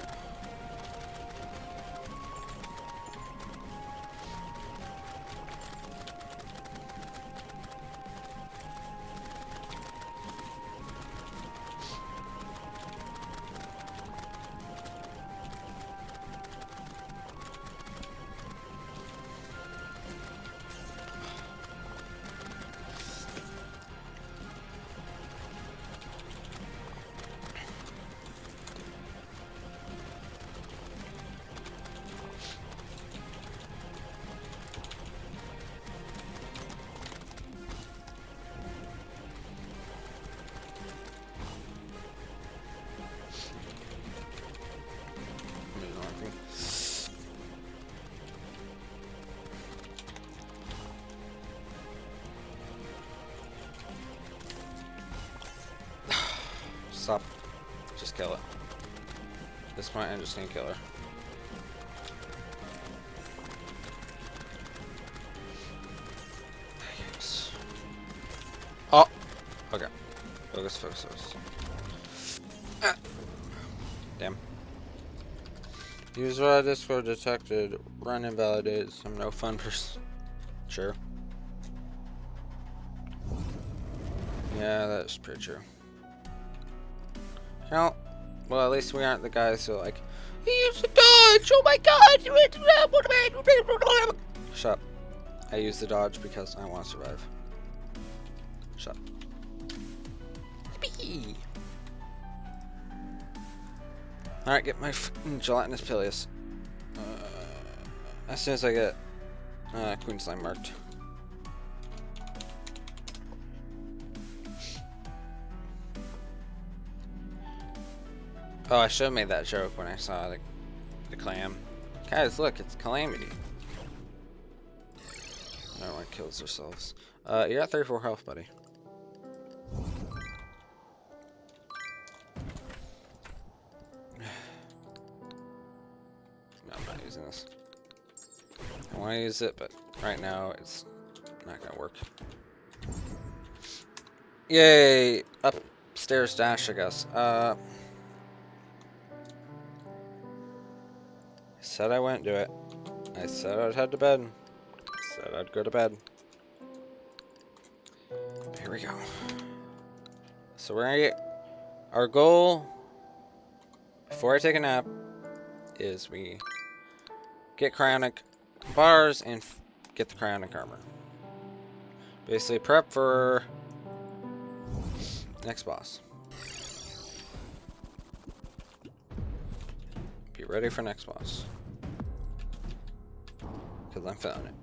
Stop. Just kill it. At this point, I'm just gonna kill her. Yes. Oh! Okay. Focus, focus, focus. Ah. Damn. User Discord detected. Run invalidated. Some no fun person. Sure. Yeah, that's pretty true. Well, at least we aren't the guys who are like, he used to dodge! Oh my god! Shut up. I use the dodge because I want to survive. Shut up. Yippee! Alright, get my gelatinous Peleus. As soon as I get Queen Slime marked. Oh, I should have made that joke when I saw the clam. Guys, look, it's Calamity. Everyone kills themselves. You got 34 health, buddy. No, I'm not using this. I want to use it, but right now it's not gonna work. Yay! Upstairs dash, I guess. I said I wouldn't do it. I said I'd head to bed. I said I'd go to bed. Here we go. So we're gonna get our goal before I take a nap is we get cryonic bars and get the cryonic armor. Basically prep for next boss. Be ready for next boss. Because I'm feeling it.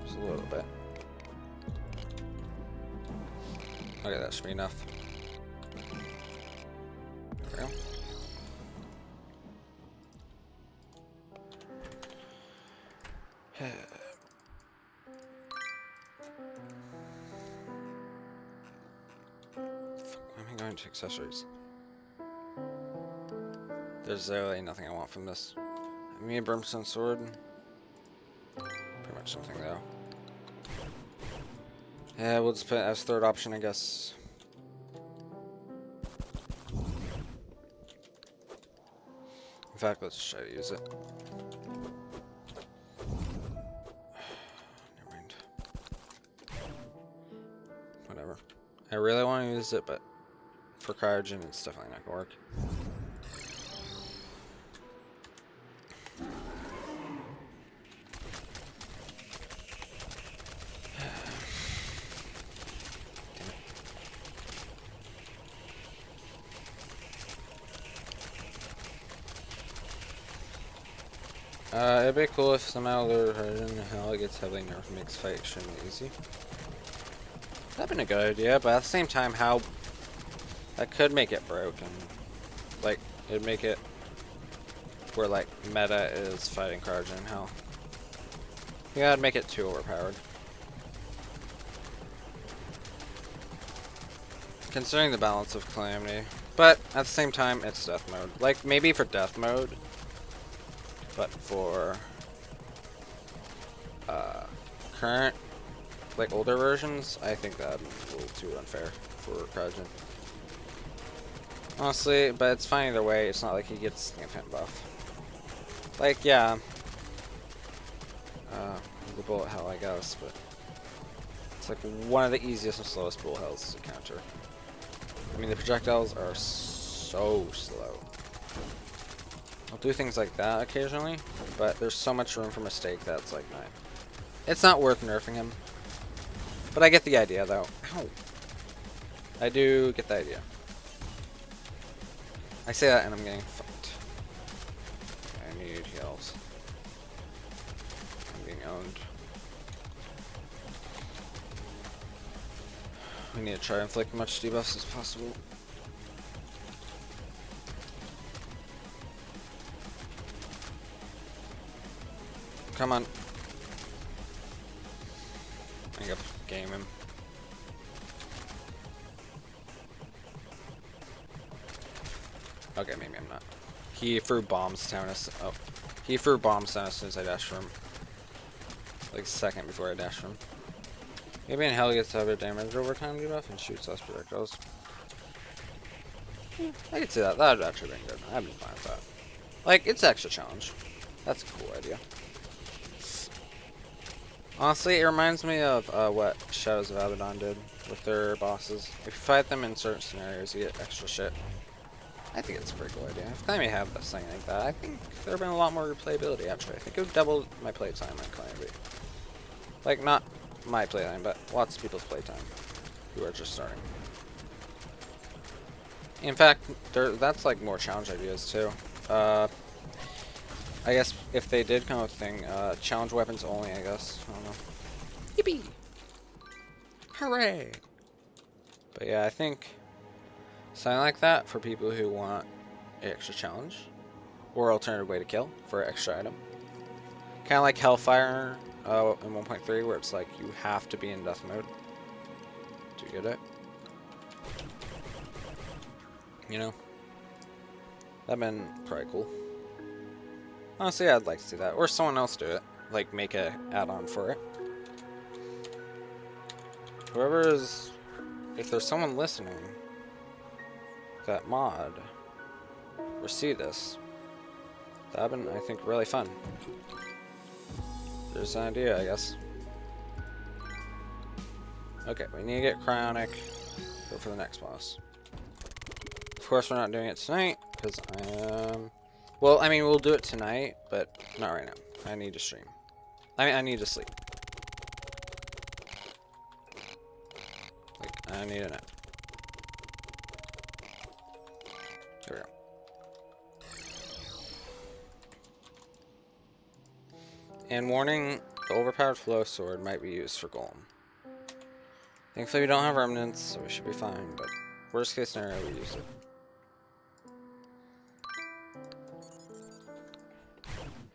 Just a little bit. Okay, that should be enough. There we go. I'm going to accessories. There's literally nothing I want from this. Me a brimstone sword. Pretty much something though. Yeah, we'll just put it as third option, I guess. In fact, let's just try to use it. Never mind. Whatever. I really want to use it, but for cryogen, it's definitely not gonna work. It'd be cool if somehow their version hell gets heavily nerfed, makes fight extremely easy. That'd been a good idea, but at the same time, how that could make it broken. Like, it'd make it where like meta is fighting Karja in hell. Yeah, I'd make it too overpowered. Considering the balance of Calamity. But at the same time, it's death mode. Like, maybe for death mode. But for current, like older versions, I think that'd be a little too unfair for Karja. Honestly, but it's fine either way. It's not like he gets the infinite buff. Like, yeah. The bullet hell, I guess, but it's like one of the easiest and slowest bullet hells to counter. I mean, the projectiles are so slow. I'll do things like that occasionally, but there's so much room for mistake that it's like, it's not worth nerfing him. But I get the idea, though. Ow. I do get the idea. I say that and I'm getting fucked. I need heals. I'm being owned. We need to try and inflict as much debuffs as possible. Come on. I gotta game him. Okay, maybe I'm not. He threw bombs down us. Oh. He threw bombs down as soon as I dashed from him. Like a second before I dashed from him. Maybe in hell gets heavier damage over time debuff and shoots less projectiles. I could see that. That would actually been good. I'd be fine with that. Like, it's extra challenge. That's a cool idea. Honestly, it reminds me of what Shadows of Abaddon did with their bosses. If you fight them in certain scenarios, you get extra shit. I think it's a pretty cool idea. If Calamity had this thing like that, I think there would have been a lot more replayability, actually. I think it would double my playtime on Calamity. Like, not my playtime, but lots of people's playtime who are just starting. In fact, that's like more challenge ideas, too. I guess if they did come up with a thing, challenge weapons only, I guess. I don't know. Yippee! Hooray! But yeah, I think something like that for people who want an extra challenge or alternative way to kill for an extra item. Kind of like Hellfire in 1.3 where it's like you have to be in death mode to get it. You know? That'd been probably cool. Honestly, I'd like to see that. Or someone else do it. Like, make a add-on for it. Whoever is... If there's someone listening that mod or see this, that'd been, I think, really fun. There's an idea, I guess. Okay, we need to get Cryonic. Go for the next boss. Of course, we're not doing it tonight, because I am... Well, I mean, we'll do it tonight, but not right now. I need to stream. I need to sleep. Like, I need a nap. There we go. And warning, the overpowered flow sword might be used for Golem. Thankfully, we don't have remnants, so we should be fine, but worst case scenario, we use it.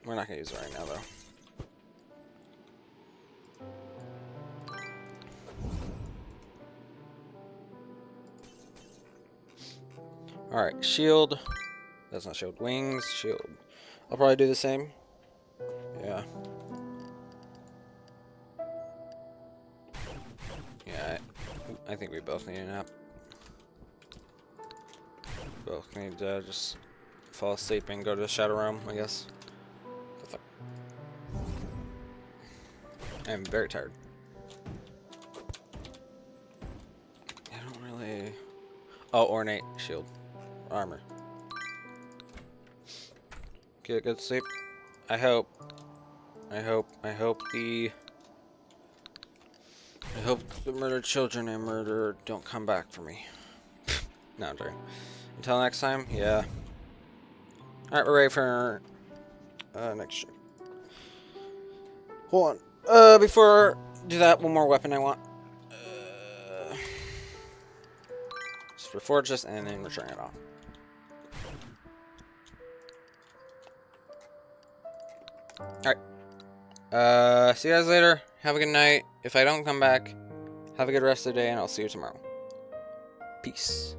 We're not going to use it right now, though. Alright, shield. That's not shield. Wings, shield. I'll probably do the same. Yeah. Yeah, I think we both need a nap. Both need to just fall asleep and go to the Shadow Realm, I guess. I'm very tired. I don't really... Oh, ornate shield. Armor. Get a good sleep. I hope the murdered children I murdered don't come back for me. No, I'm joking. Until next time, yeah. Alright, we're ready for next stream. Hold on. Before I do that, one more weapon I want. Just reforge this and then return it off. Alright. See you guys later. Have a good night. If I don't come back, have a good rest of the day, and I'll see you tomorrow. Peace.